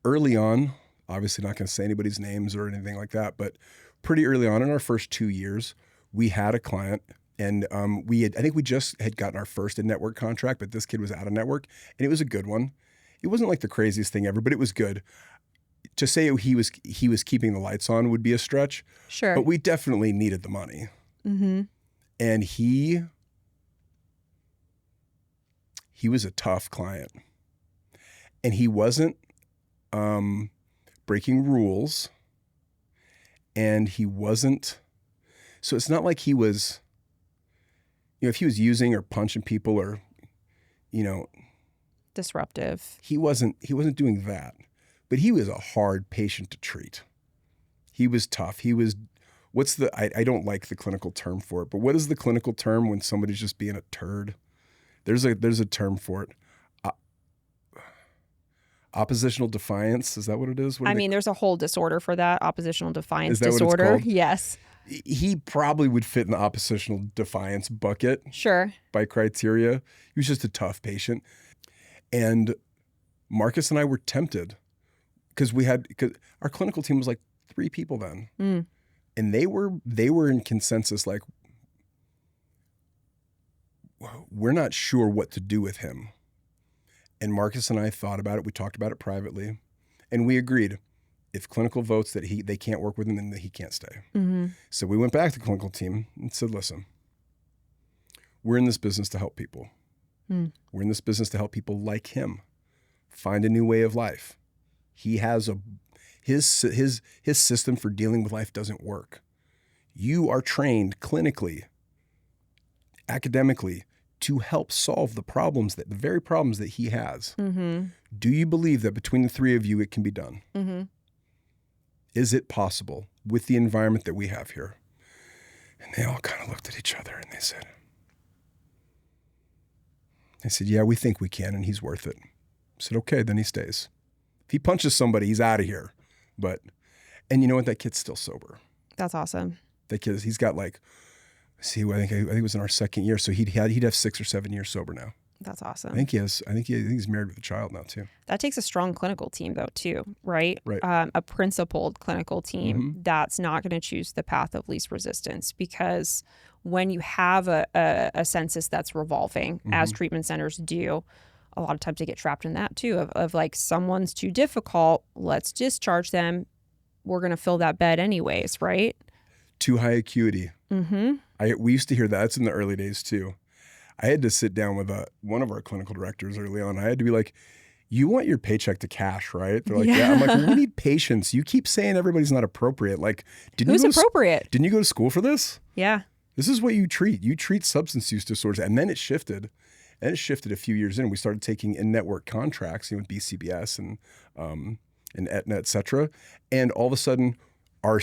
Early on, obviously not going to say anybody's names or anything like that, but pretty early on in our first 2 years, we had a client, and I think we just had gotten our first in-network contract, but this kid was out of network, and it was a good one. It wasn't like the craziest thing ever, but it was good. To say he was keeping the lights on would be a stretch. Sure. But we definitely needed the money. Mm-hmm. And he was a tough client. And he wasn't breaking rules. And he wasn't, so it's not like he was, if he was using or punching people or, disruptive. He wasn't doing that. But he was a hard patient to treat. He was tough. He was, I don't like the clinical term for it, but what is the clinical term when somebody's just being a turd? There's a term for it. Oppositional defiance, is that what it is? There's a whole disorder for that, oppositional defiance disorder. What it's called? Yes. He probably would fit in the oppositional defiance bucket. Sure. By criteria. He was just a tough patient. And Marcus and I were tempted because our clinical team was like 3 people then. Mm. And they were in consensus, like, we're not sure what to do with him. And Marcus and I thought about it. We talked about it privately, and we agreed, if clinical votes that they can't work with him, then he can't stay. Mm-hmm. So we went back to the clinical team and said, listen, we're in this business to help people. We're in this business to help people like him find a new way of life. He has his system for dealing with life doesn't work. You are trained clinically, academically, to help solve the very problems that he has. Mm-hmm. Do you believe that between the three of you, it can be done? Mm-hmm. Is it possible with the environment that we have here? And they all kind of looked at each other and they said, yeah, we think we can, and he's worth it. I said, okay, then he stays. If he punches somebody, he's out of here. And you know what? That kid's still sober. That's awesome. That kid, he's got I think it was in our second year, so he'd have 6 or 7 years sober now. That's awesome. I think he's married with a child now too. That takes a strong clinical team though too, right? Right. A principled clinical team that's not going to choose the path of least resistance, because when you have a census that's revolving, as treatment centers do, a lot of times they get trapped in that too, of like, someone's too difficult, let's discharge them. We're going to fill that bed anyways, right? Too high acuity. Mm-hmm. We used to hear that. That's in the early days too. I had to sit down with one of our clinical directors early on. I had to be like, you want your paycheck to cash, right? They're like, yeah. I'm like, we need patience. You keep saying everybody's not appropriate. Like, Who's appropriate? Didn't you go to school for this? Yeah. This is what you treat. You treat substance use disorders. And then it shifted. And it shifted a few years in. We started taking in-network contracts, with BCBS and Aetna, et cetera. And all of a sudden, our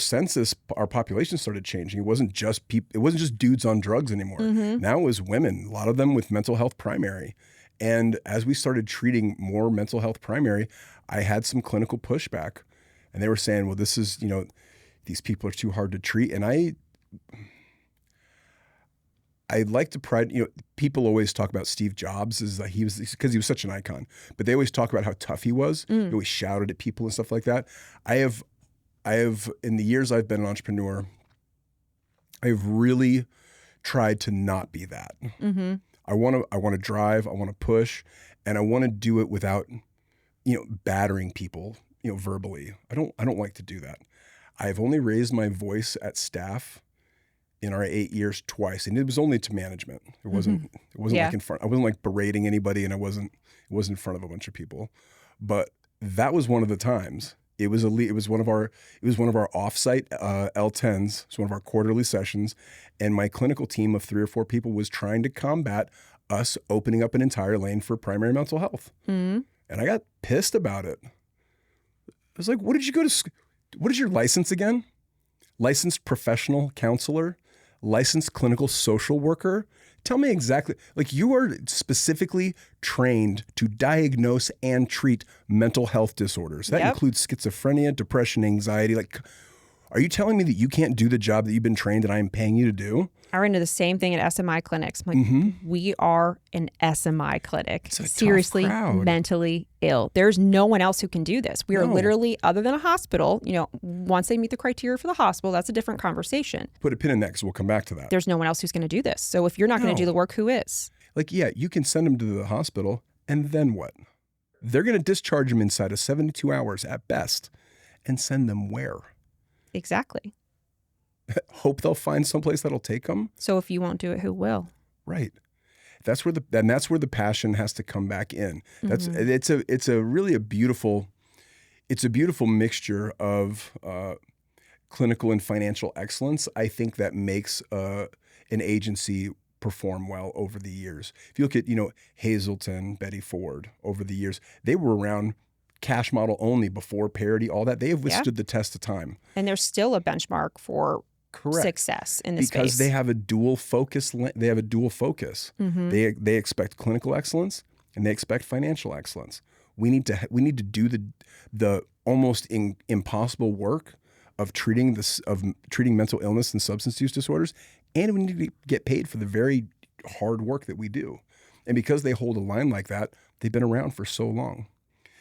population started changing. It wasn't just dudes on drugs anymore. Now it was women, a lot of them with mental health primary. And as we started treating more mental health primary, I had some clinical pushback. And they were saying, well, this is, these people are too hard to treat. And I like to pride, people always talk about Steve Jobs as like because he was such an icon, but they always talk about how tough he was. He always shouted at people and stuff like that. I have, in the years I've been an entrepreneur, I've really tried to not be that. Mm-hmm. I want to drive, I want to push, and I want to do it without, battering people, verbally. I don't like to do that. I've only raised my voice at staff in our 8 years twice, and it was only to management. It wasn't like in front. I wasn't like berating anybody, and it wasn't in front of a bunch of people. But that was one of the times. It was one of our offsite L10s. It's one of our quarterly sessions, and my clinical team of 3 or 4 people was trying to combat us opening up an entire lane for primary mental health. And I got pissed about it. I was like, "What did you go to? What is your license again? Licensed professional counselor, licensed clinical social worker." Tell me exactly, like, you are specifically trained to diagnose and treat mental health disorders. That includes schizophrenia, depression, anxiety. Like, are you telling me that you can't do the job that you've been trained and I am paying you to do? I ran into the same thing at SMI clinics. I'm like, we are an SMI clinic. It's a seriously tough crowd. Mentally ill. There's no one else who can do this. We are literally, other than a hospital, once they meet the criteria for the hospital, that's a different conversation. Put a pin in that because we'll come back to that. There's no one else who's going to do this. So if you're not going to do the work, who is? Like, yeah, you can send them to the hospital, and then what? They're going to discharge them inside of 72 hours at best, and send them where? Exactly. Hope they'll find someplace that'll take them. So if you won't do it, who will? Right. That's where the passion has to come back in. It's a really beautiful mixture of clinical and financial excellence. I think that makes an agency perform well over the years. If you look at Hazelton, Betty Ford, over the years, they were around cash model only before parity, all that. They have withstood the test of time. And there's still a benchmark for success in this space. Because they have a dual focus. They They expect clinical excellence and they expect financial excellence. We need to do the almost impossible work of treating mental illness and substance use disorders, and we need to get paid for the very hard work that we do. And because they hold a line like that, they've been around for so long.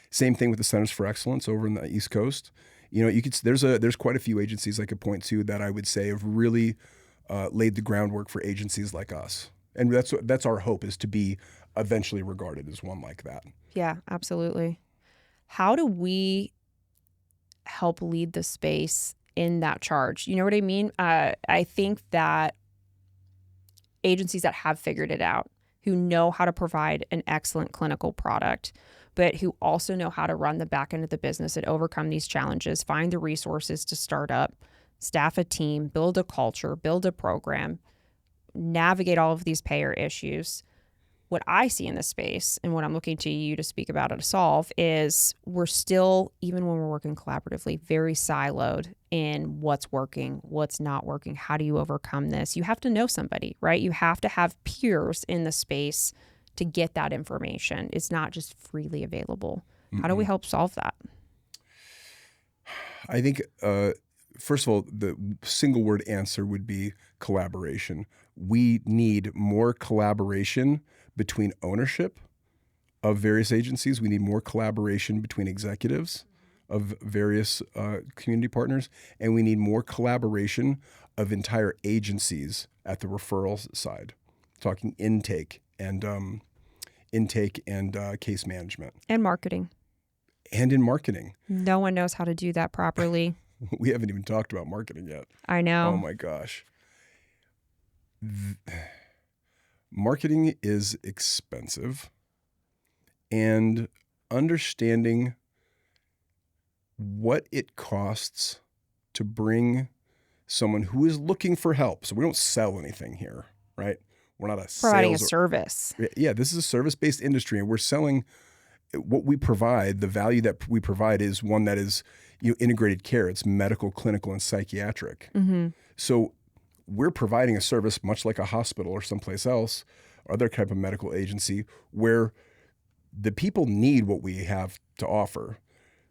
Same thing with the Centers for Excellence over in the East Coast. There's quite a few agencies I could point to that I would say have really laid the groundwork for agencies like us. And that's our hope, is to be eventually regarded as one like that. Yeah, absolutely. How do we help lead the space in that charge. You know what I mean? I think that agencies that have figured it out, who know how to provide an excellent clinical product, but who also know how to run the back end of the business and overcome these challenges, find the resources to start up, staff a team, build a culture, build a program, navigate all of these payer issues. What I see in this space and what I'm looking to you to speak about and to solve is we're still, even when we're working collaboratively, very siloed in what's working, what's not working. How do you overcome this? You have to know somebody, right? You have to have peers in the space to get that information. It's not just freely available. How do we help solve that? I think, first of all, the single word answer would be collaboration. We need more collaboration between ownership of various agencies. We need more collaboration between executives of various community partners, and we need more collaboration of entire agencies at the referral side, talking intake and case management. And marketing. And in marketing. No one knows how to do that properly. We haven't even talked about marketing yet. I know. Oh my gosh. Marketing is expensive, and understanding what it costs to bring someone who is looking for help. So we don't sell anything here, right? We're not providing a service. Yeah, this is a service-based industry, and we're selling what we provide. The value that we provide is one that is, integrated care. It's medical, clinical, and psychiatric. Mm-hmm. So we're providing a service much like a hospital or someplace else, or other type of medical agency, where the people need what we have to offer.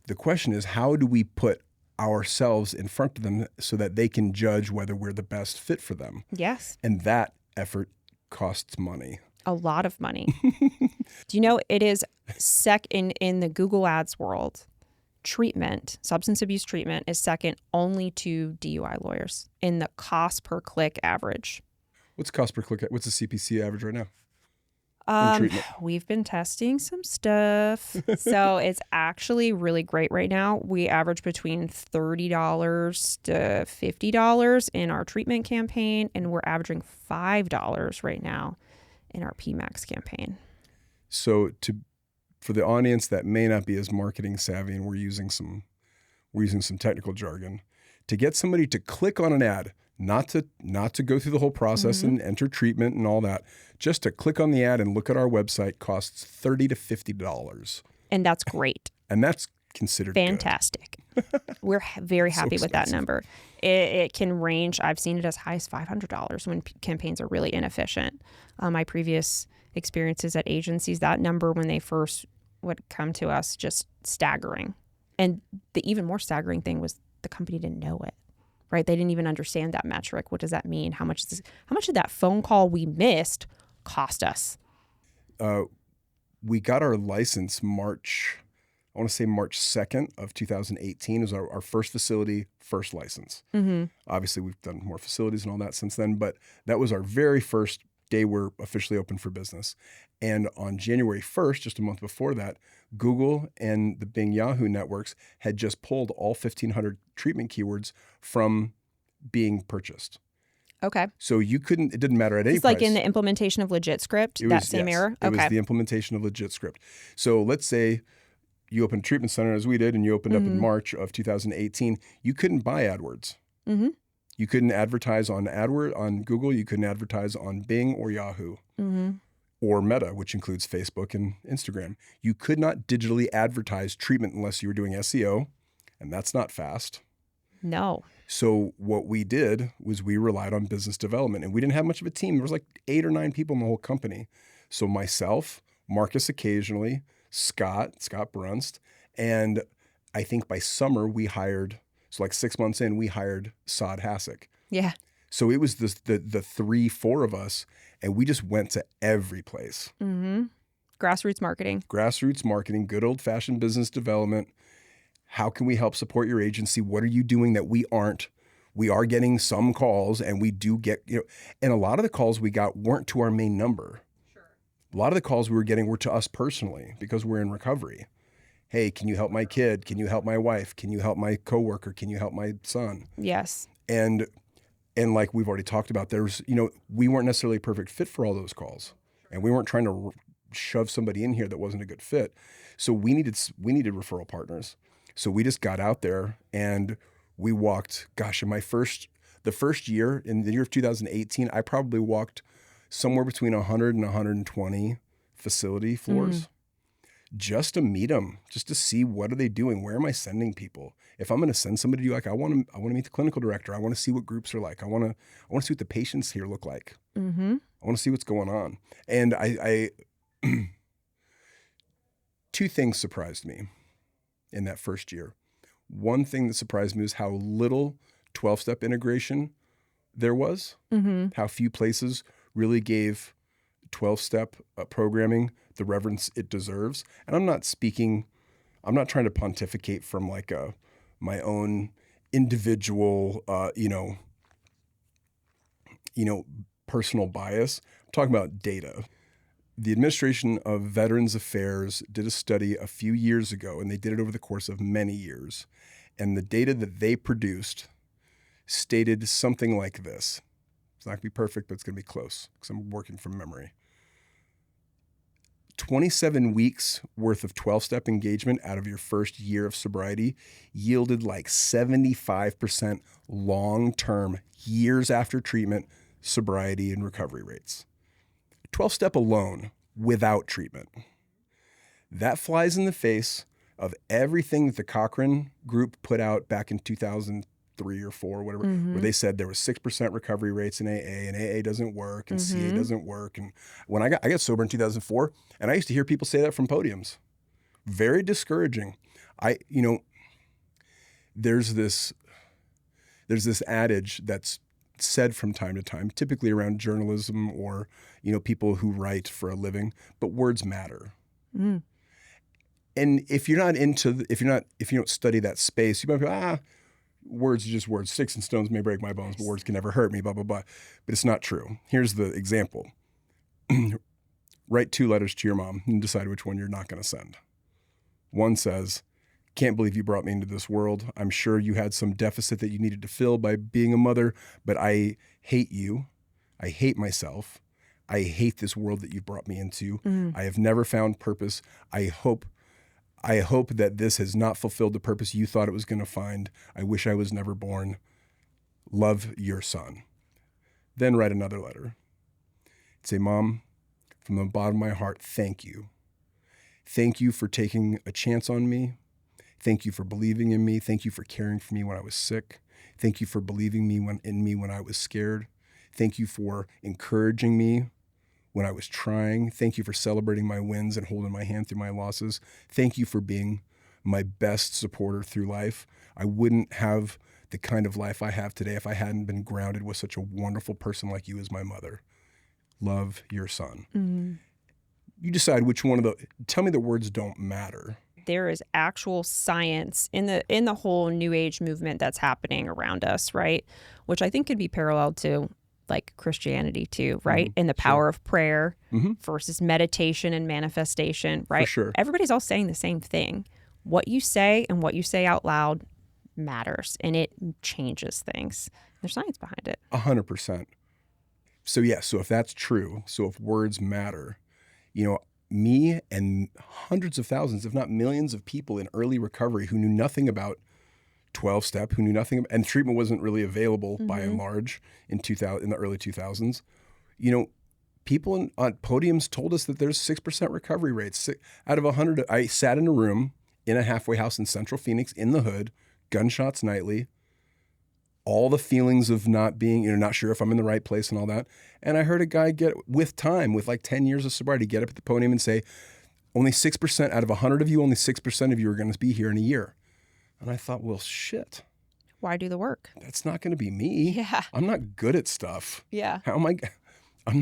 The question is, how do we put ourselves in front of them so that they can judge whether we're the best fit for them? Yes. And that effort costs money. A lot of money. Do you know it is in the Google Ads world, substance abuse treatment is second only to DUI lawyers in the cost per click average. What's cost per click? What's the CPC average right now? We've been testing some stuff. So it's actually really great right now. We average between $30 to $50 in our treatment campaign, and we're averaging $5 right now in our PMAX campaign. So for the audience that may not be as marketing savvy, and we're using some technical jargon, to get somebody to click on an ad, not to go through the whole process and enter treatment and all that, just to click on the ad and look at our website costs $30 to $50. And that's great. And that's considered fantastic. We're very happy with that number. It can range. I've seen it as high as $500 when campaigns are really inefficient. My previous experiences at agencies, that number when they first would come to us, just staggering. And the even more staggering thing was the company didn't know it. Right? They didn't even understand that metric. What does that mean? How much did that phone call we missed cost us? We got our license March 2nd of 2018. It was our first facility, first license. Mm-hmm. Obviously, we've done more facilities and all that since then, but that was our very first day we're officially open for business. And on January 1st, just a month before that, Google and the Bing Yahoo networks had just pulled all 1,500 treatment keywords from being purchased. Okay. So it didn't matter at any price. It's like in the implementation of LegitScript, that same era? It was the implementation of LegitScript. So let's say you opened a treatment center as we did, and you opened up in March of 2018. You couldn't buy AdWords. Mm-hmm. You couldn't advertise on Google. You couldn't advertise on Bing or Yahoo. Mm-hmm. Or Meta, which includes Facebook and Instagram. You could not digitally advertise treatment unless you were doing SEO, and that's not fast. No. So what we did was we relied on business development, and we didn't have much of a team. There was like 8 or 9 people in the whole company. So myself, Marcus occasionally, Scott Brunst, and I think by summer we hired, so like 6 months in, we hired Saad Hasek. Yeah. So it was the 3-4 of us, and we just went to every place. Mm-hmm. Grassroots marketing, good old-fashioned business development. How can we help support your agency? What are you doing that we aren't? We are getting some calls, and we do get, and a lot of the calls we got weren't to our main number. Sure. A lot of the calls we were getting were to us personally because we're in recovery. Hey, can you help my kid? Can you help my wife? Can you help my coworker? Can you help my son? Yes. And like we've already talked about, we weren't necessarily a perfect fit for all those calls. And we weren't trying to shove somebody in here that wasn't a good fit. So we needed referral partners. So we just got out there and we walked, in the first year, in the year of 2018, I probably walked somewhere between 100 and 120 facility floors just to meet them, just to see what are they doing? Where am I sending people? If I'm going to send somebody to you, like I want to meet the clinical director. I want to see what groups are like. I want to see what the patients here look like. I want to see what's going on. And I two things surprised me in that first year. One thing that surprised me is how little 12-step integration there was, how few places really gave 12-step programming the reverence it deserves. And I'm not trying to pontificate from like my own individual, personal bias. I'm talking about data. The Administration of Veterans Affairs did a study a few years ago, and they did it over the course of many years. And the data that they produced stated something like this. It's not going to be perfect, but it's going to be close because I'm working from memory. 27 weeks worth of 12-step engagement out of your first year of sobriety yielded like 75% long-term, years after treatment, sobriety and recovery rates. 12-step alone without treatment. That flies in the face of everything that the Cochrane group put out back in 2003 or 4, whatever, where they said there was 6% recovery rates in AA and AA doesn't work and CA doesn't work. And when I got sober in 2004, and I used to hear people say that from podiums. Very discouraging. There's this adage that's said from time to time, typically around journalism or, people who write for a living, but words matter. And if you don't study that space, you might go, words are just words. Sticks and stones may break my bones, but words can never hurt me, blah, blah, blah. But it's not true. Here's the example. Write 2 letters to your mom and decide which one you're not going to send. One says, can't believe you brought me into this world. I'm sure you had some deficit that you needed to fill by being a mother, but I hate you. I hate myself. I hate this world that you brought me into. I have never found purpose. I hope that this has not fulfilled the purpose you thought it was going to find. I wish I was never born. Love, your son. Then write another letter. Say, Mom, from the bottom of my heart, thank you. Thank you for taking a chance on me. Thank you for believing in me. Thank you for caring for me when I was sick. Thank you for believing in me when I was scared. Thank you for encouraging me when I was trying. Thank you for celebrating my wins and holding my hand through my losses. Thank you for being my best supporter through life. I wouldn't have the kind of life I have today if I hadn't been grounded with such a wonderful person like you as my mother. Love, your son. You decide which one of tell me the words don't matter. There is actual science in the whole New Age movement that's happening around us, right? Which I think could be paralleled to like Christianity too, right? And the power of prayer versus meditation and manifestation, right? For sure. Everybody's all saying the same thing. What you say and what you say out loud matters, and it changes things. There's science behind it. 100%. So if that's true, so if words matter, me and hundreds of thousands, if not millions of people in early recovery who knew nothing about 12-step, who knew nothing, and treatment wasn't really available by and large in the early 2000s. People on podiums told us that there's 6% recovery rates. Out of 100, I sat in a room in a halfway house in Central Phoenix in the hood, gunshots nightly, all the feelings of not being, not sure if I'm in the right place and all that. And I heard a guy with like 10 years of sobriety, get up at the podium and say, only 6% out of 100 of you, only 6% of you are going to be here in a year. And I thought, well, shit. Why do the work? That's not going to be me. Yeah. I'm not good at stuff. Yeah. I'm not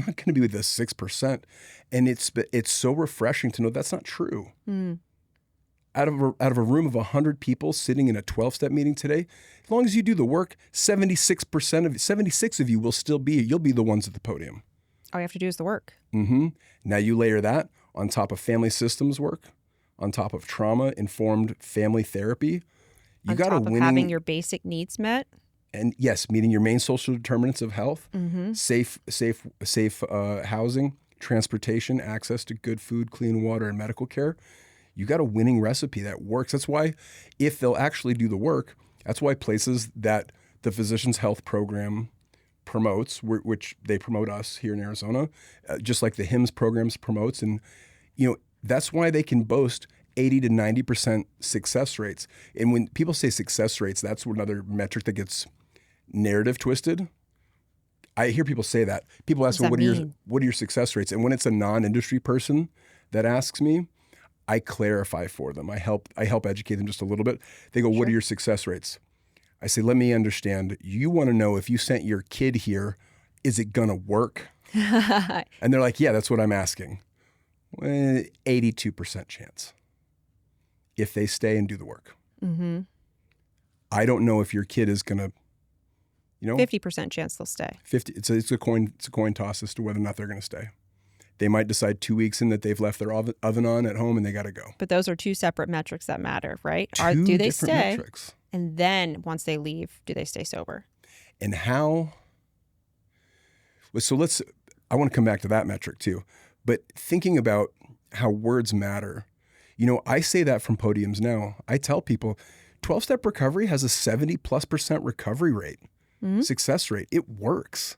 going to be with the 6%. And it's so refreshing to know that's not true. Out of a room of 100 people sitting in a 12-step meeting today, as long as you do the work, 76 of you you'll be the ones at the podium. All you have to do is the work. Now you layer that on top of family systems work, on top of trauma-informed family therapy. You got a winning, having your basic needs met. And yes, meeting your main social determinants of health, safe housing, transportation, access to good food, clean water, and medical care. You got a winning recipe that works. That's why, if they'll actually do the work, that's why places that the Physicians Health Program promotes, which they promote us here in Arizona, just like the HIMSS programs promotes, and that's why they can boast 80 to 90% success rates. And when people say success rates, that's another metric that gets narrative twisted. I hear people say that. People ask me, what are your success rates? And when it's a non-industry person that asks me, I clarify for them. I help educate them just a little bit. They go, what are your success rates? I say, let me understand. You want to know if you sent your kid here, is it going to work? And they're like, yeah, that's what I'm asking. 82% chance if they stay and do the work. I don't know if your kid is going to, 50% chance they'll stay. 50. It's a coin toss as to whether or not they're going to stay. They might decide 2 weeks in that they've left their oven on at home and they got to go. But those are two separate metrics that matter, right? Do they stay? Metrics. And then once they leave, do they stay sober? And how? So I want to come back to that metric too. But thinking about how words matter, I say that from podiums now. I tell people 12-step recovery has a 70+% recovery rate, success rate. It works.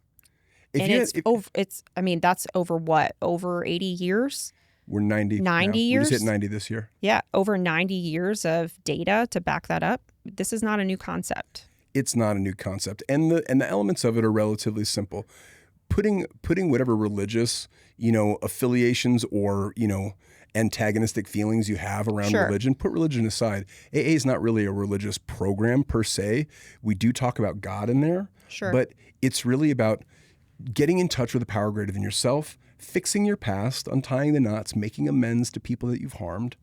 That's over what? Over 80 years? We're 90. 90 years? We just hit 90 this year. Yeah, over 90 years of data to back that up. This is not a new concept. It's not a new concept. And the elements of it are relatively simple. Putting whatever religious, affiliations or, antagonistic feelings you have around religion, put religion aside. AA is not really a religious program per se. We do talk about God in there. Sure. But it's really about getting in touch with a power greater than yourself, fixing your past, untying the knots, making amends to people that you've harmed,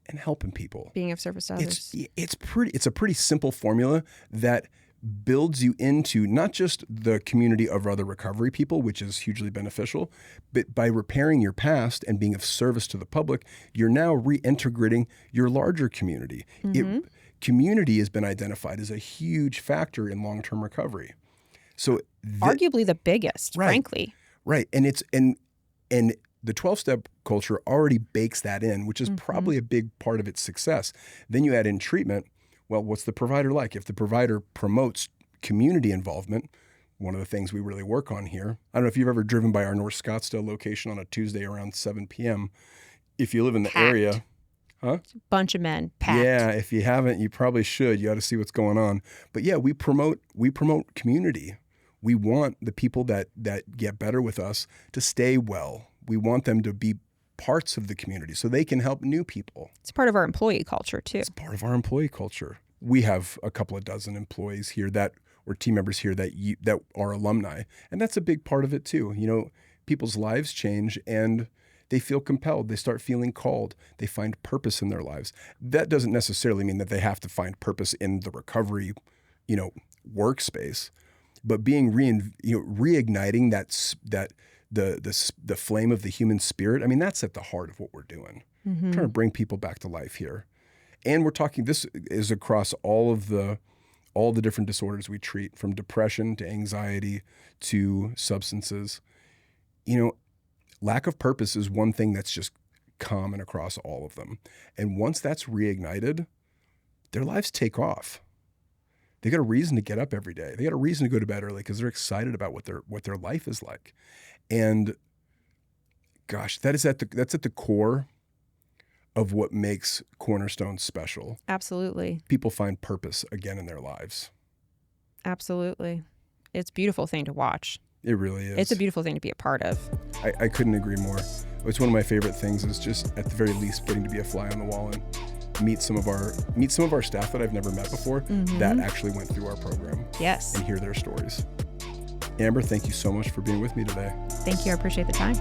and helping people. Being of service to others. It's a pretty simple formula that builds you into not just the community of other recovery people, which is hugely beneficial, but by repairing your past and being of service to the public, you're now reintegrating your larger community. Community has been identified as a huge factor in long-term recovery. So arguably the biggest, frankly. Right. And the 12-step culture already bakes that in, which is probably a big part of its success. Then you add in treatment. Well, what's the provider like? If the provider promotes community involvement, one of the things we really work on here. I don't know if you've ever driven by our North Scottsdale location on a Tuesday around 7 p.m. If you live in the area. Huh? It's a bunch of men packed. Yeah, if you haven't, you probably should. You ought to see what's going on. But yeah, we promote community. We want the people that get better with us to stay well. We want them to be parts of the community so they can help new people. It's part of our employee culture too. It's part of our employee culture. We have a couple of dozen employees here or team members here that are alumni. And that's a big part of it too. People's lives change and they feel compelled. They start feeling called. They find purpose in their lives. That doesn't necessarily mean that they have to find purpose in the recovery, workspace, but being reigniting the flame of the human spirit. I mean, that's at the heart of what we're doing. We're trying to bring people back to life here. And we're talking, this is across all the different disorders we treat, from depression to anxiety to substances. Lack of purpose is one thing that's just common across all of them. And once that's reignited, their lives take off. They got a reason to get up every day. They got a reason to go to bed early because they're excited about what their life is like. And gosh, that's at the core of what makes Cornerstone special. Absolutely. People find purpose again in their lives. Absolutely. It's a beautiful thing to watch. It really is. It's a beautiful thing to be a part of. I couldn't agree more. It's one of my favorite things is just at the very least getting to be a fly on the wall and meet some of our staff that I've never met before that actually went through our program. Yes. And hear their stories. Amber, thank you so much for being with me today. Thank you. I appreciate the time.